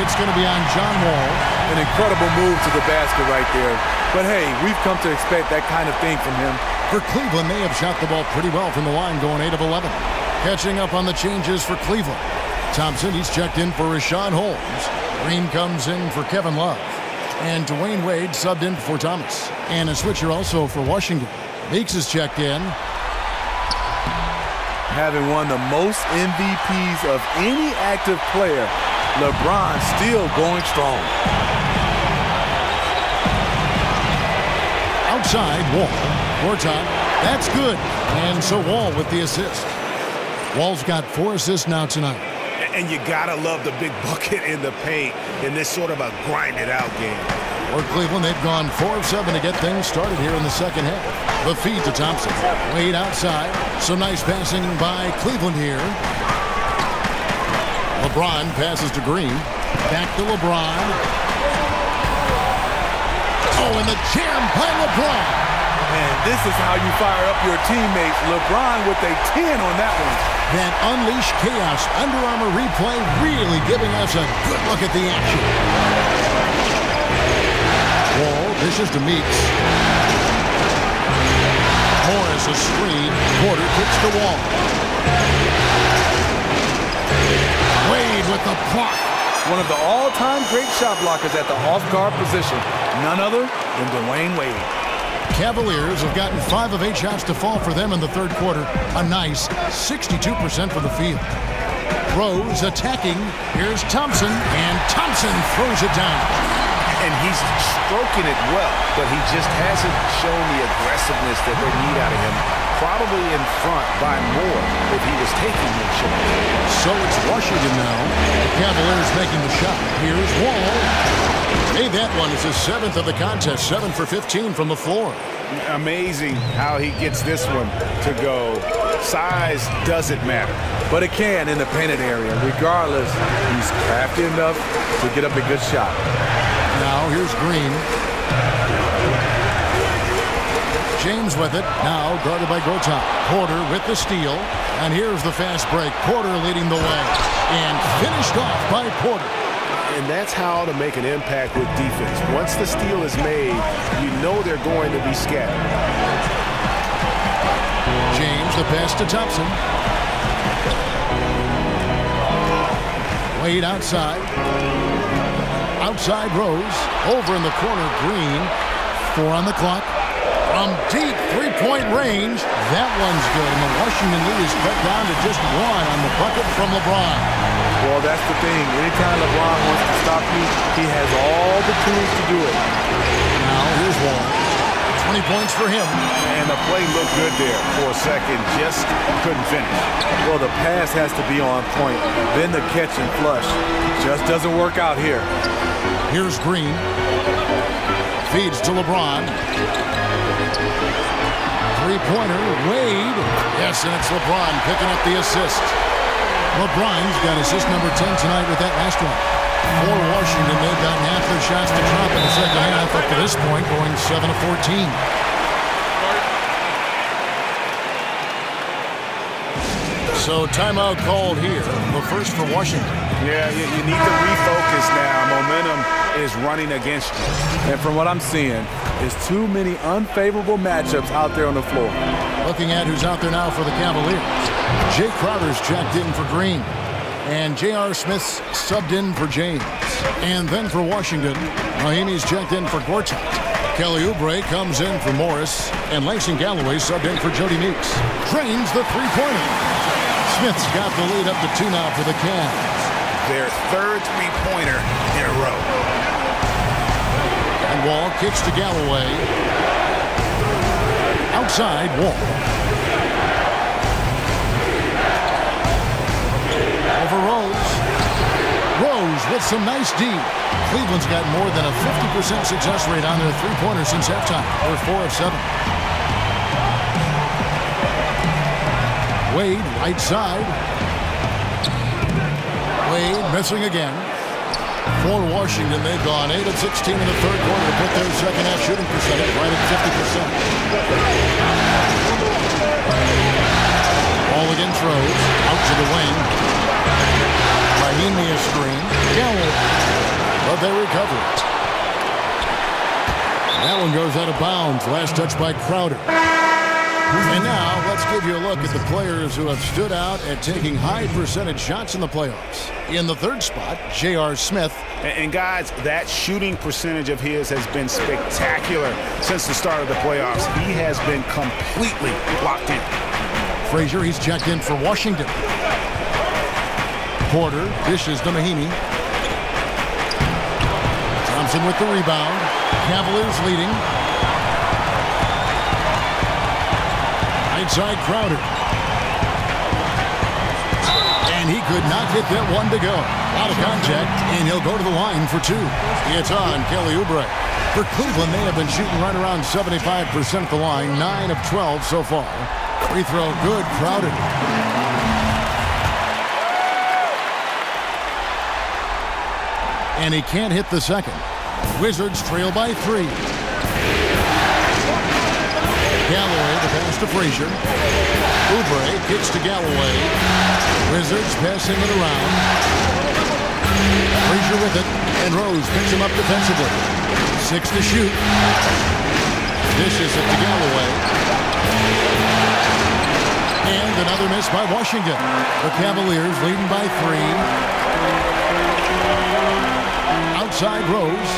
It's going to be on John Wall. An incredible move to the basket right there. But hey, we've come to expect that kind of thing from him. For Cleveland, they have shot the ball pretty well from the line, going 8 of 11. Catching up on the changes for Cleveland. Thompson, he's checked in for Rashawn Holmes. Green comes in for Kevin Love. And Dwayne Wade subbed in for Thomas. And a switcher also for Washington. Meeks is checked in. Having won the most MVPs of any active player, LeBron still going strong. Outside, Wall. Gortat, that's good. And so Wall with the assist. Wall's got 4 assists now tonight. And you gotta love the big bucket in the paint in this sort of a grinded-out game. For Cleveland, they've gone 4 of 7 to get things started here in the second half. The feed to Thompson. Wade outside. Some nice passing by Cleveland here. LeBron passes to Green. Back to LeBron. Oh, and the jam by LeBron. And this is how you fire up your teammates. LeBron with a 10 on that one. That unleashed chaos Under Armour replay really giving us a good look at the action. Wall dishes to Meeks. Morris a screen. Porter kicks to Wall. Wade with the block. One of the all-time great shot blockers at the off-guard position. None other than Dwayne Wade. Cavaliers have gotten 5 of 8 shots to fall for them in the third quarter. A nice 62% from the field. Rose attacking. Here's Thompson, and Thompson throws it down. And he's stroking it well, but he just hasn't shown the aggressiveness that they need out of him. Probably in front by more if he was taking more shots. So it's Washington now. The Cavaliers making the shot. Here's Wall. Made that one. It's his 7th of the contest. 7 for 15 from the floor. Amazing how he gets this one to go. Size doesn't matter. But it can in the painted area. Regardless, he's crafty enough to get up a good shot. Now here's Green. James with it. Now guarded by Gortat. Porter with the steal. And here's the fast break. Porter leading the way. And finished off by Porter. And that's how to make an impact with defense. Once the steal is made, you know they're going to be scattered. James, the pass to Thompson. Wade outside. Outside Rose. Over in the corner, Green. 4 on the clock. From deep three-point range. That one's good. And the Washington lead is cut down to just 1 on the bucket from LeBron. Well, that's the thing. Anytime LeBron wants to stop you, he has all the tools to do it. Now, here's Wall. 20 points for him. And the play looked good there for a second. Just couldn't finish. Well, the pass has to be on point. Then the catch and flush. Just doesn't work out here. Here's Green. Feeds to LeBron. Three-pointer, Wade. Yes, and it's LeBron picking up the assist. LeBron's got assist number 10 tonight with that last one. For Washington, they've gotten half their shots to drop in the second half up to this point, going 7 of 14. So timeout called here. The first for Washington. Yeah, you need to refocus now. Momentum is running against you. And from what I'm seeing, is too many unfavorable matchups out there on the floor. Looking at who's out there now for the Cavaliers. Jay Crowder's checked in for Green. And J.R. Smith's subbed in for James. And then for Washington, Mahimi's checked in for Gortat. Kelly Oubre comes in for Morris. And Langston Galloway subbed in for Jody Meeks. Drains the three-pointer. Smith's got the lead up to 2 now for the Cavs. Their third three-pointer in a row. And Wall kicks to Galloway. Outside, Wall. Over Rose. Rose with some nice D. Cleveland's got more than a 50% success rate on their three-pointers since halftime. They're 4 of 7. Wade, right side. Wade missing again. For Washington, they've gone 8 of 16 in the third quarter to put their second half shooting percentage right at 50%. Ball against Rose. Out to the wing. Mahimi a screen. Galloway. But they recover it. That one goes out of bounds. Last touch by Crowder. And now let's give you a look at the players who have stood out at taking high percentage shots in the playoffs. In the third spot, J.R. Smith. And guys, that shooting percentage of his has been spectacular since the start of the playoffs. He has been completely locked in. Frazier, he's checked in for Washington. Porter dishes to Mahimi. Thompson with the rebound. Cavaliers leading. Inside Crowder. And he could not get that one to go. Out of contact, and he'll go to the line for 2. It's on Kelly Oubre. For Cleveland, they have been shooting right around 75% at the line, 9 of 12 so far. Free throw good, Crowder. And he can't hit the second. Wizards trail by 3. Galloway, the pass to Frazier. Oubre kicks to Galloway. Wizards passing it around. Frazier with it, and Rose picks him up defensively. 6 to shoot. Dishes it to Galloway. And another miss by Washington. The Cavaliers leading by 3. Outside Rose.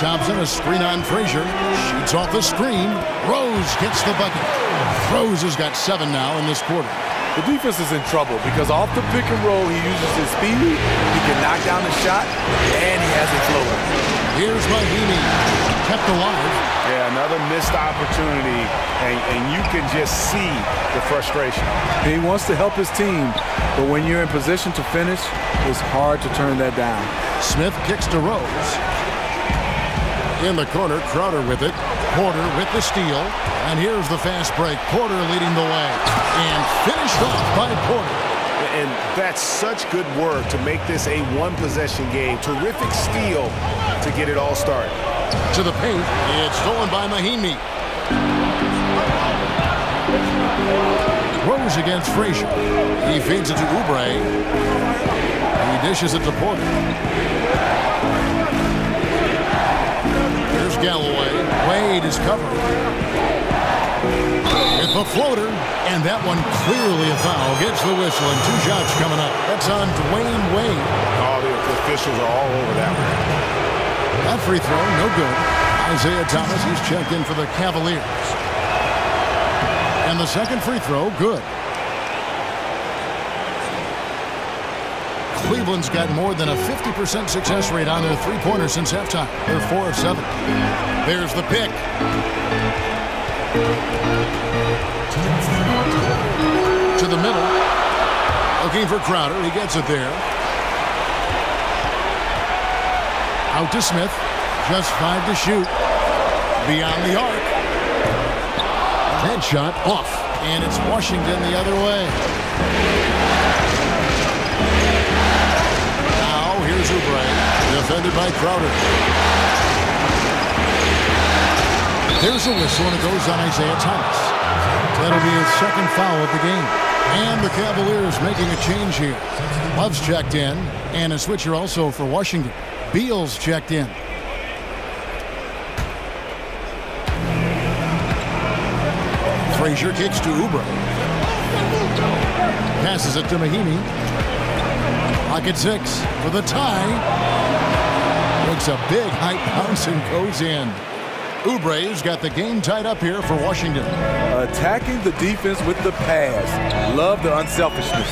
Thompson, a screen on Frazier. Shoots off the screen. Rose gets the bucket. Rose has got 7 now in this quarter. The defense is in trouble because off the pick and roll, he uses his speed. He can knock down the shot, and he has it flowing. Here's Mahimi. Kept alive. Yeah, another missed opportunity, and you can just see the frustration. He wants to help his team, but when you're in position to finish, it's hard to turn that down. Smith kicks to Rose. In the corner, Crowder with it. Porter with the steal. And here's the fast break. Porter leading the way. And finished off by Porter. And that's such good work to make this a one-possession game. Terrific steal to get it all started. To the paint. It's stolen by Mahimi. Rose against Frazier. He feeds it to Oubre. He dishes it to Porter. Here's Galloway. Wade is covered. With the floater, and that one clearly a foul. Gets the whistle, and 2 shots coming up. That's on Dwayne Wade. Oh, the officials are all over that one. That free throw, no good. Isaiah Thomas, he's checked in for the Cavaliers. And the second free throw, good. Cleveland's got more than a 50% success rate on their three-pointers since halftime. They're 4 of 7. There's the pick. To the middle. Looking for Crowder. He gets it there. Out to Smith. Just 5 to shoot. Beyond the arc. Headshot off. And it's Washington the other way. Here's Oubre, defended by Crowder. There's a whistle, and it goes on Isaiah Thomas. That'll be his second foul of the game. And the Cavaliers making a change here. Love's checked in, and a switcher also for Washington. Beal's checked in. Frazier kicks to Oubre. Passes it to Mahimi. Pocket 6 for the tie. Makes a big high bounce and goes in. Oubre's got the game tied up here for Washington. Attacking the defense with the pass. Love the unselfishness.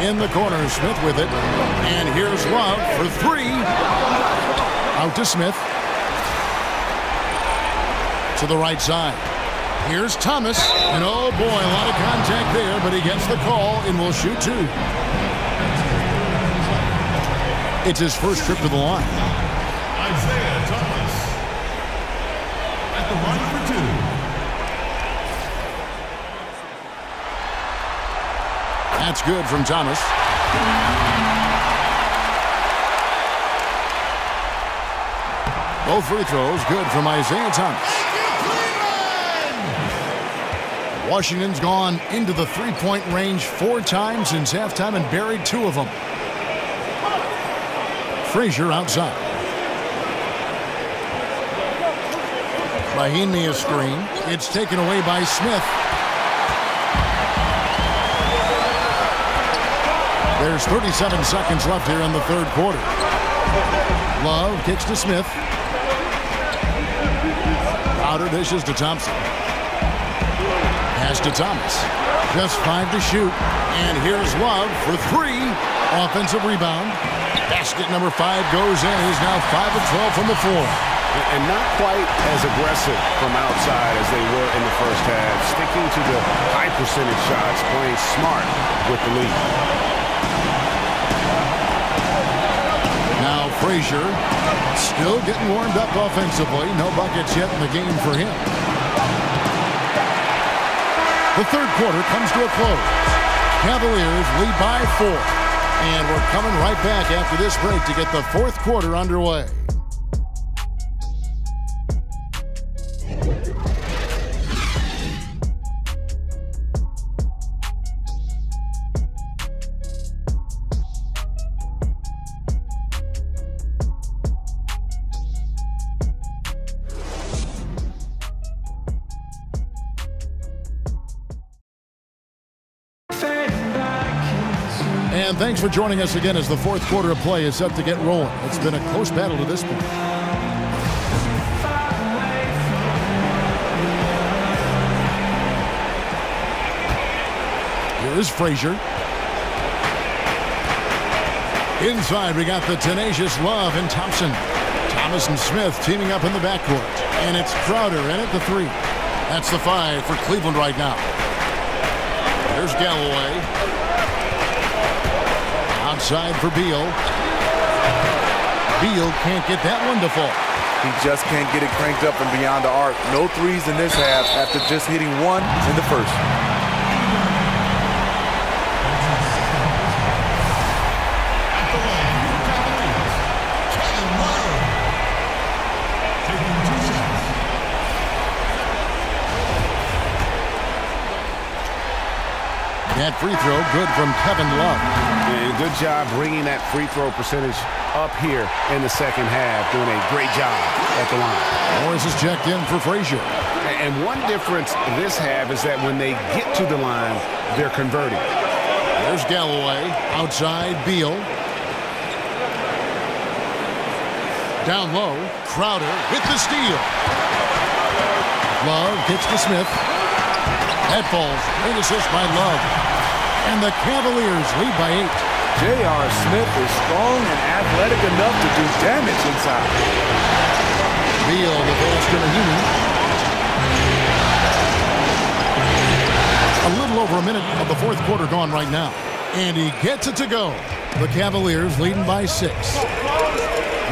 In the corner, Smith with it. And here's Love for three. Out to Smith. To the right side. Here's Thomas. And oh boy, a lot of contact there, but he gets the call and will shoot two. It's his first trip to the line. Isaiah Thomas at the line for two. That's good from Thomas. Both free throws good from Isaiah Thomas. Washington's gone into the three-point range 4 times since halftime and buried 2 of them. Frazier outside. Mahinmi a screen. It's taken away by Smith. There's 37 seconds left here in the third quarter. Love kicks to Smith. Crowder dishes to Thompson. Pass to Thomas. Just 5 to shoot. And here's Love for 3. Offensive rebound. Basket number 5 goes in. He's now 5 of 12 from the floor. And not quite as aggressive from outside as they were in the first half. Sticking to the high percentage shots, playing smart with the lead. Now Frazier still getting warmed up offensively. No buckets yet in the game for him. The third quarter comes to a close. Cavaliers lead by 4. And we're coming right back after this break to get the fourth quarter underway. And thanks for joining us again as the fourth quarter of play is set to get rolling. It's been a close battle to this point. Here is Frazier. Inside, we got the tenacious Love and Thompson. Thomas and Smith teaming up in the backcourt. And it's Crowder in at the 3. That's the 5 for Cleveland right now. There's Galloway. Outside for Beal. Beal can't get that one to fall. He just can't get it cranked up and beyond the arc. No threes in this half after just hitting 1 in the first. That free throw good from Kevin Love. And good job bringing that free throw percentage up here in the second half. Doing a great job at the line. Morris is checked in for Frazier. And one difference this half is that when they get to the line, they're converting. There's Galloway. Outside, Beal. Down low, Crowder with the steal. Love gets to Smith. That falls. Great assist by Love. And the Cavaliers lead by 8. J.R. Smith is strong and athletic enough to do damage inside. Beal the pass to Mahinmi. A little over a minute of the fourth quarter gone right now. And he gets it to go. The Cavaliers leading by 6.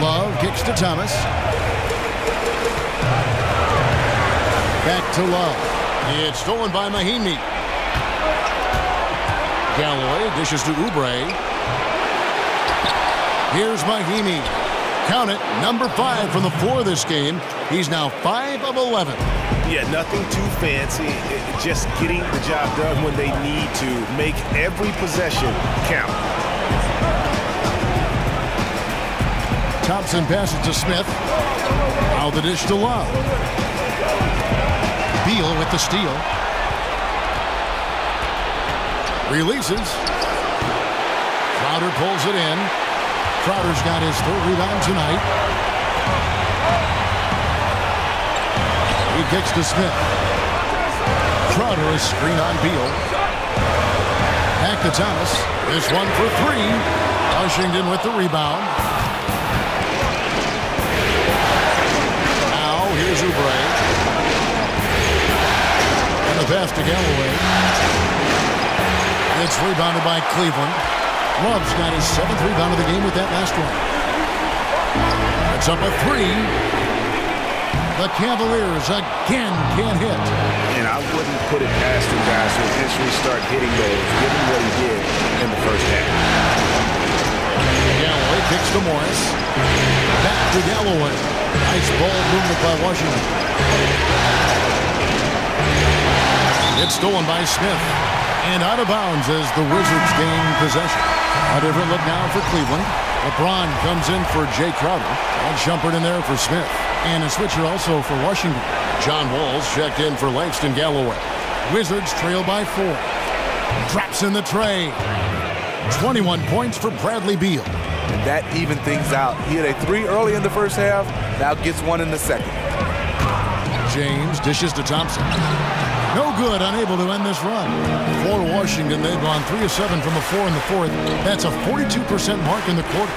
Love kicks to Thomas. Back to Love. It's stolen by Mahinmi. Galloway dishes to Oubre. Here's Mahinmi. Count it, number 5 from the floor this game. He's now 5 of 11. Yeah, nothing too fancy. Just getting the job done when they need to. Make every possession count. Thompson passes to Smith. Now the dish to Love. Beal with the steal. Releases. Crowder pulls it in. Crowder's got his 3rd rebound tonight. He kicks to Smith. Crowder is screen on Beal. Back Back to Thomas. This one for three. Washington with the rebound. Now here's Oubre. And the pass to Galloway. It's rebounded by Cleveland. Love's got his 7th rebound of the game with that last one. It's up a three. The Cavaliers again can't hit. And I wouldn't put it past him, guys, to eventually start hitting those, given what he did in the first half. Galloway kicks to Morris. Back to Galloway. Nice ball movement by Washington. It's stolen by Smith. And out of bounds as the Wizards gain possession. A different look now for Cleveland. LeBron comes in for Jay Crowder. And Shumpert in there for Smith. And a switcher also for Washington. John Wall's checked in for Langston Galloway. Wizards trail by 4. Drops in the tray. 21 points for Bradley Beal. And that evened things out. He had a 3 early in the first half. Now gets 1 in the second. James dishes to Thompson. No good, unable to end this run. For Washington, they've gone 3 of 7 from a 4 in the fourth. That's a 42% mark in the quarter.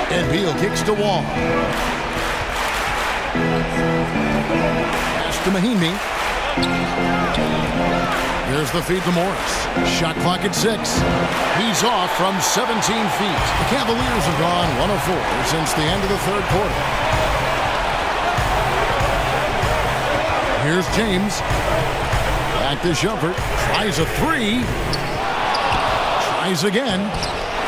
And Beal kicks to Wall. Pass to Mahinmi. Here's the feed to Morris. Shot clock at 6. He's off from 17 feet. The Cavaliers have gone 1 of 4 since the end of the third quarter. Here's James. Back to Shumpert. Tries a 3. Tries again.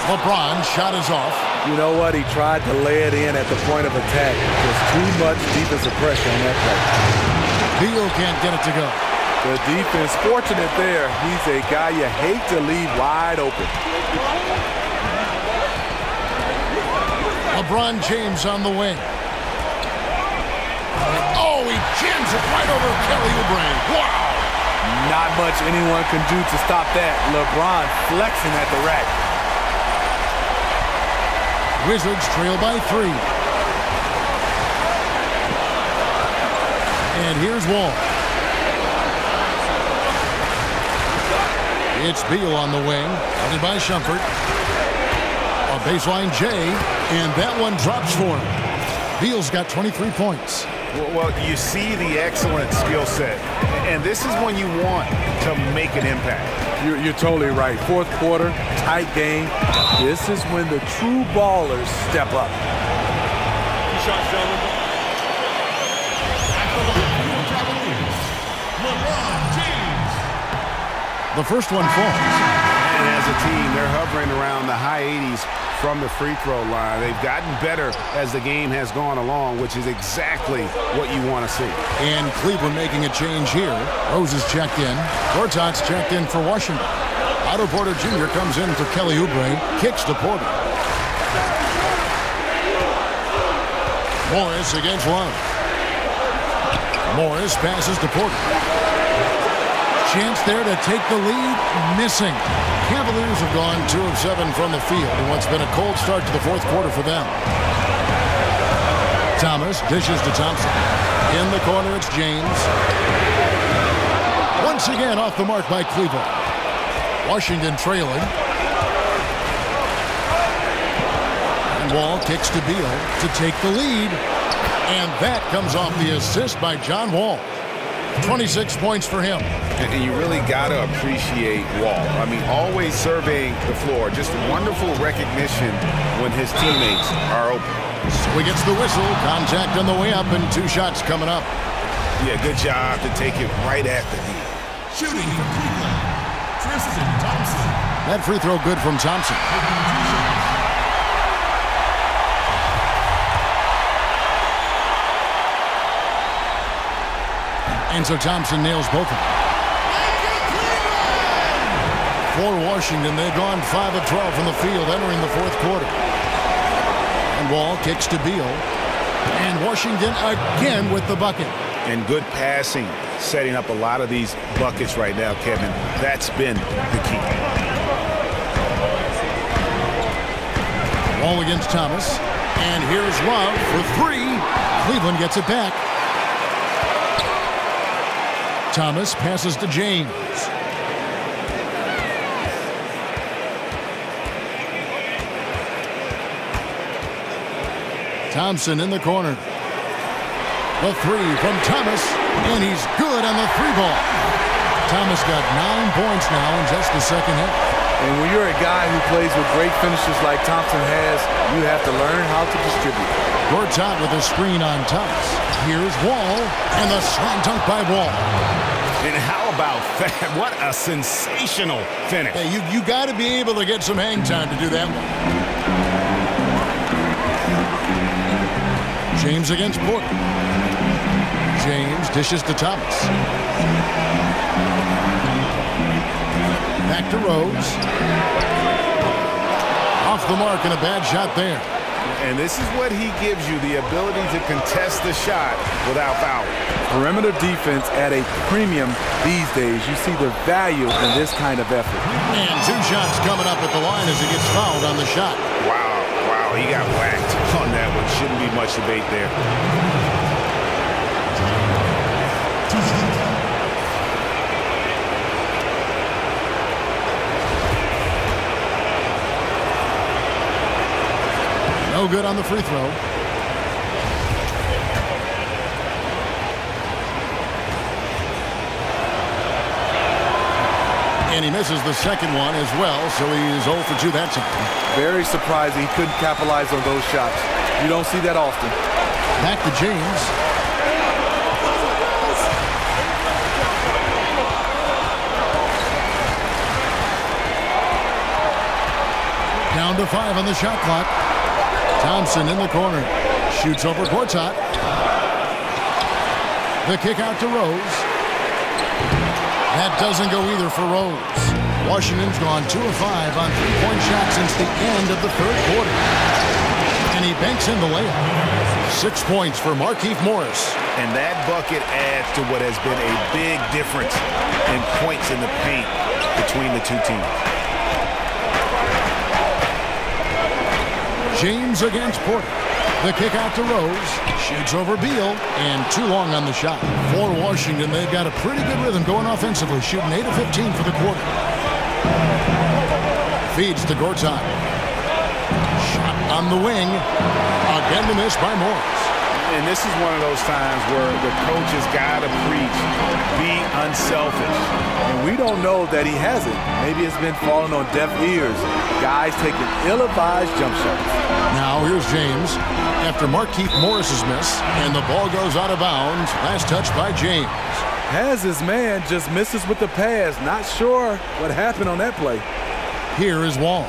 LeBron shot is off. You know what? He tried to lay it in at the point of attack. There's too much defensive pressure on that play. Beal can't get it to go. The defense fortunate there. He's a guy you hate to leave wide open. LeBron James on the wing. Oh, he jams it right over Kelly Oubre. Wow! Not much anyone can do to stop that. LeBron flexing at the rack. Wizards trail by 3. And here's Wall. It's Beal on the wing, guarded by Shumpert. A baseline J, and that one drops for him. Beal's got 23 points. Well, you see the excellent skill set, and this is when you want to make an impact. You're totally right. Fourth quarter, tight game. This is when the true ballers step up. Shots, gentlemen. LeBron James. The first one falls. And as a team, they're hovering around the high 80s from the free throw line. They've gotten better as the game has gone along, which is exactly what you want to see. And Cleveland making a change here. Rose is checked in. Gortat's checked in for Washington. Otto Porter Jr. comes in for Kelly Oubre. Kicks to Porter. Morris against Love. Morris passes to Porter. Chance there to take the lead. Missing. Cavaliers have gone 2 of 7 from the field in what's been a cold start to the fourth quarter for them. Thomas dishes to Thompson. In the corner, it's James. Once again off the mark by Cleveland. Washington trailing. And Wall kicks to Beal to take the lead. And that comes off the assist by John Wall. 26 points for him. And you really got to appreciate Wall. I mean, always surveying the floor. Just wonderful recognition when his teammates are open. So he gets the whistle. Contact on the way up and 2 shots coming up. Yeah, good job to take it right at the knee. Shooting for Cleveland, Tristan Thompson. That free throw good from Thompson. And so Thompson nails both of them. For Washington, they've gone 5 of 12 from the field entering the fourth quarter. And Wall kicks to Beal. And Washington again with the bucket. And good passing, setting up a lot of these buckets right now, Kevin. That's been the key. Wall against Thomas. And here's Love for 3. Cleveland gets it back. Thomas passes to James. Thompson in the corner. The three from Thomas, and he's good on the three ball. Thomas got 9 points now in just the second half. And when you're a guy who plays with great finishers like Thompson has, you have to learn how to distribute. Gortat with a screen on Thomas. Here's Wall, and the slam dunk by Wall. And how about that? What a sensational finish. Hey, you got to be able to get some hang time to do that one. James against Porter. James dishes to Thomas. Back to Rose. Off the mark and a bad shot there. And this is what he gives you, the ability to contest the shot without fouling. Perimeter defense at a premium these days. You see the value in this kind of effort. And 2 shots coming up at the line as he gets fouled on the shot. Wow, he got whacked on that one. Shouldn't be much debate there. No good on the free throw. And he misses the second one as well, so he's 0 for 2 that time. Very surprising he couldn't capitalize on those shots. You don't see that often. Back to James. Down to 5 on the shot clock. Thompson in the corner. Shoots over Gortat. The kick out to Rose. That doesn't go either for Rose. Washington's gone 2 of 5 on 3-point shots since the end of the third quarter. And he banks in the layup. 6 points for Markieff Morris. And that bucket adds to what has been a big difference in points in the paint between the two teams. James against Porter. The kick out to Rose. Shoots over Beal. And too long on the shot. For Washington, they've got a pretty good rhythm going offensively. Shooting 8 of 15 for the quarter. Feeds to Gortat. Shot on the wing. Again the miss by Morris. And this is one of those times where the coach has got to preach, be unselfish. And we don't know that he hasn't. Maybe it's been falling on deaf ears. Guys taking ill-advised jump shots. Now here's James after Markieff Morris's miss, and the ball goes out of bounds. Last touch by James. Has his man just misses with the pass. Not sure what happened on that play. Here is Wall.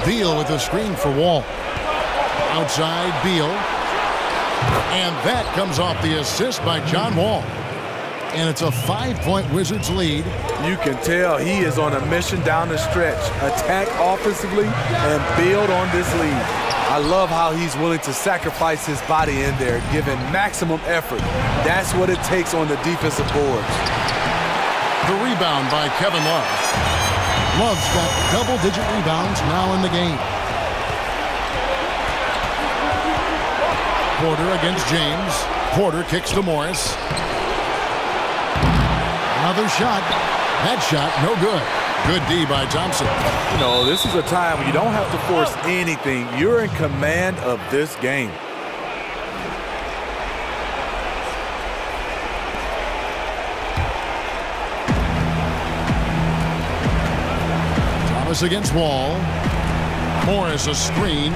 Beal with a screen for Wall. Outside Beal. And that comes off the assist by John Wall. And it's a 5-point Wizards lead. You can tell he is on a mission down the stretch. Attack offensively and build on this lead. I love how he's willing to sacrifice his body in there, giving maximum effort. That's what it takes on the defensive boards. The rebound by Kevin Love. Love's got double-digit rebounds now in the game. Porter against James. Porter kicks to Morris. Another shot. That shot, no good. Good D by Thompson. You know, this is a time when you don't have to force anything. You're in command of this game. Thomas against Wall. Morris a screen.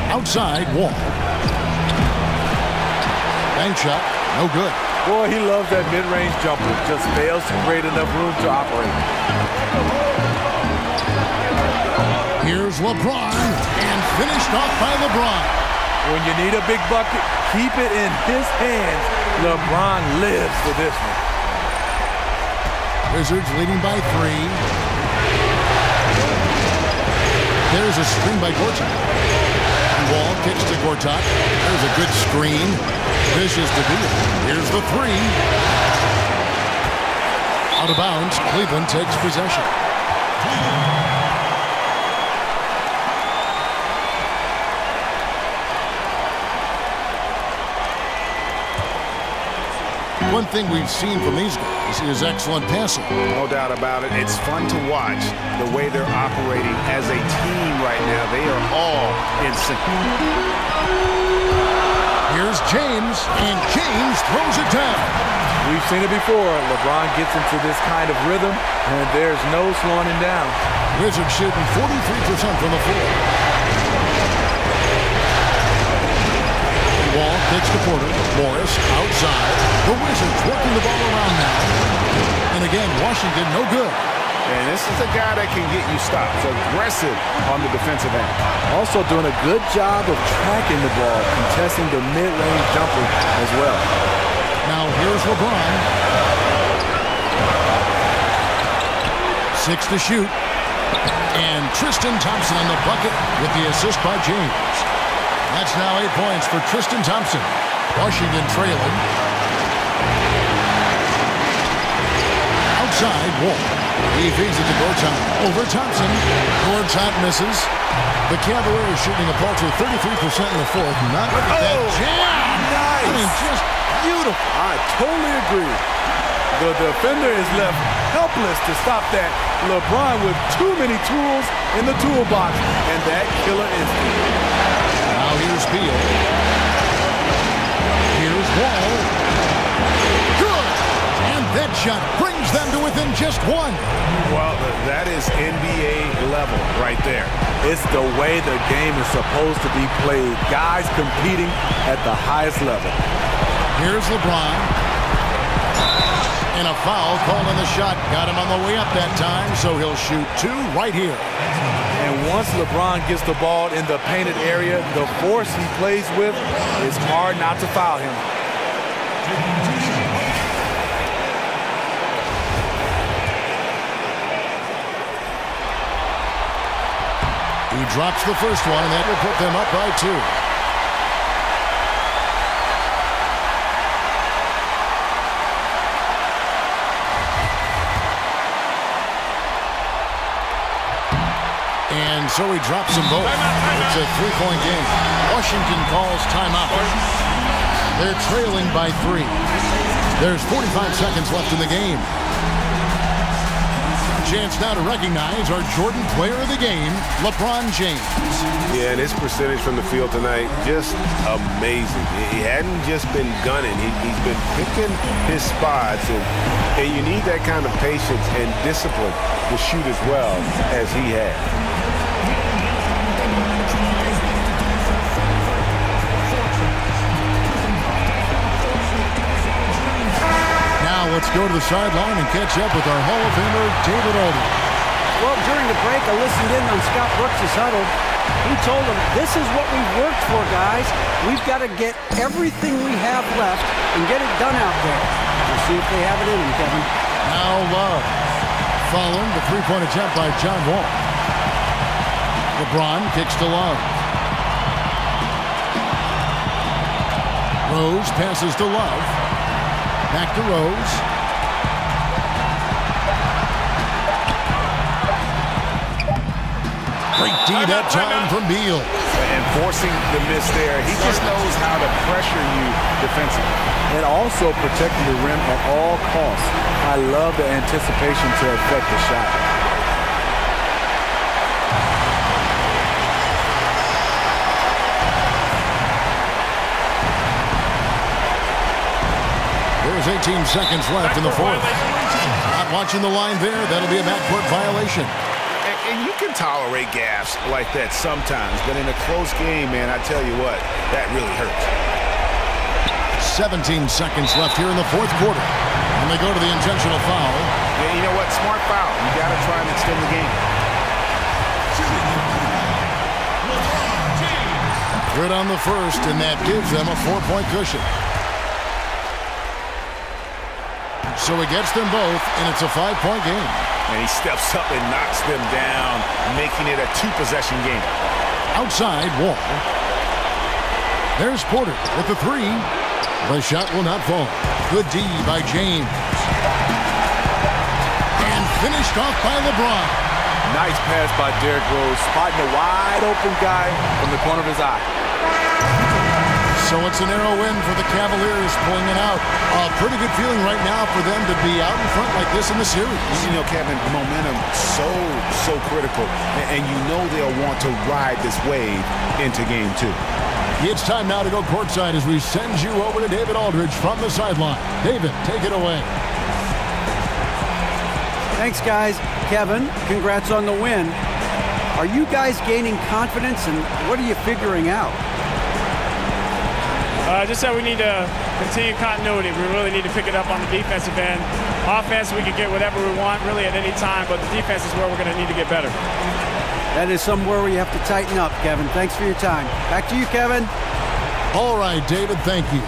Outside Wall. Bank shot, no good. Boy, he loves that mid-range jumper. Just fails to create enough room to operate. Here's LeBron, and finished off by LeBron. When you need a big bucket, keep it in his hands. LeBron lives for this one. Wizards leading by 3. There's a screen by Gortat. Wall kicks to Gortat. There's a good screen. Dishes to Beal. Here's the 3. Out of bounds. Cleveland takes possession. One thing we've seen from these guys is excellent passing. No doubt about it. It's fun to watch the way they're operating as a team right now. They are all in sync. Here's James, and James throws it down. We've seen it before. LeBron gets into this kind of rhythm, and there's no slowing him down. Wizards shooting 43% from the floor. Wall kicks to Porter. Morris outside. The Wizards working the ball around now. And again, Washington no good. And this is a guy that can get you stops. Aggressive on the defensive end. Also doing a good job of tracking the ball, contesting the mid-range jumper as well. Now here's LeBron. 6 to shoot. And Tristan Thompson on the bucket with the assist by James. That's now 8 points for Tristan Thompson. Washington trailing. Outside, Wall. He feeds it to Gortat. Over Thompson. Gortat misses. The Cavaliers shooting a paltry 33% in the fourth. Not look at that jam. Nice. I mean, just beautiful. I totally agree. The defender is left helpless to stop that. LeBron with too many tools in the toolbox, and that killer instinct. Now here's Beal. Here's Wall. Good. And that shot brings them to within just one. Well, that is NBA level right there. It's the way the game is supposed to be played. Guys competing at the highest level. Here's LeBron. And a foul called on the shot. Got him on the way up that time, so he'll shoot 2 right here. And once LeBron gets the ball in the painted area, the force he plays with, it's hard not to foul him. He drops the first one, and that will put them up by 2. And so he drops them both. It's a 3-point game. Washington calls timeout. They're trailing by 3. There's 45 seconds left in the game. Chance now to recognize our Jordan player of the game, LeBron James. Yeah, and his percentage from the field tonight, just amazing. He hadn't just been gunning. He's been picking his spots, and you need that kind of patience and discipline to shoot as well as he had. Let's go to the sideline and catch up with our Hall of Famer, David Aldridge. Well, during the break, I listened in on Scott Brooks' huddle. He told them, this is what we've worked for, guys. We've got to get everything we have left and get it done out there. We'll see if they have it in them, Kevin. Now Love. Following the 3-point attempt by John Wall. LeBron kicks to Love. Rose passes to Love. Back to Rose. Great D that time from Beal. And forcing the miss there. He just knows how to pressure you defensively. And also protecting the rim at all costs. I love the anticipation to affect the shot. There's 18 seconds left in the fourth. Not watching the line there. That'll be a backcourt violation. And you can tolerate gaffes like that sometimes, but in a close game, man, I tell you what, that really hurts. 17 seconds left here in the fourth quarter. And they go to the intentional foul. Yeah, you know what? Smart foul. You got to try and extend the game. Good on the first, and that gives them a 4-point cushion. So he gets them both, and it's a 5-point game. And he steps up and knocks them down, making it a 2-possession game. Outside, Wall. There's Porter with the 3. The shot will not fall. Good D by James. And finished off by LeBron. Nice pass by Derrick Rose, spotting a wide open guy from the corner of his eye. So it's a narrow win for the Cavaliers, pulling it out. A pretty good feeling right now for them to be out in front like this in the series. You know, Kevin, momentum so critical, and you know they'll want to ride this wave into game 2. It's time now to go courtside as we send you over to David Aldridge from the sideline. David, take it away. Thanks, guys. Kevin, congrats on the win. Are you guys gaining confidence, and what are you figuring out? Just that we need to continue continuity. We really need to pick it up on the defensive end. Offense, we can get whatever we want really at any time, but the defense is where we're going to need to get better. That is somewhere where you have to tighten up, Kevin. Thanks for your time. Back to you, Kevin. All right, David, thank you.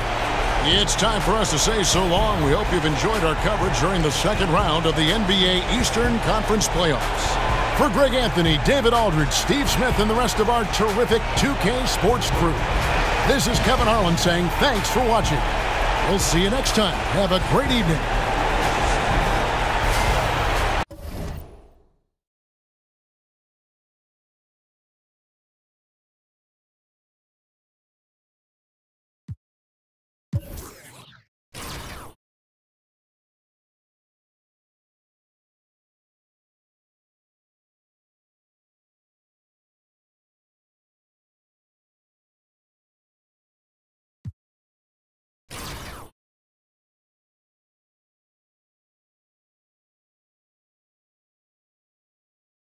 It's time for us to say so long. We hope you've enjoyed our coverage during the second round of the NBA Eastern Conference Playoffs. For Greg Anthony, David Aldridge, Steve Smith, and the rest of our terrific 2K Sports crew, this is Kevin Harlan saying thanks for watching. We'll see you next time. Have a great evening.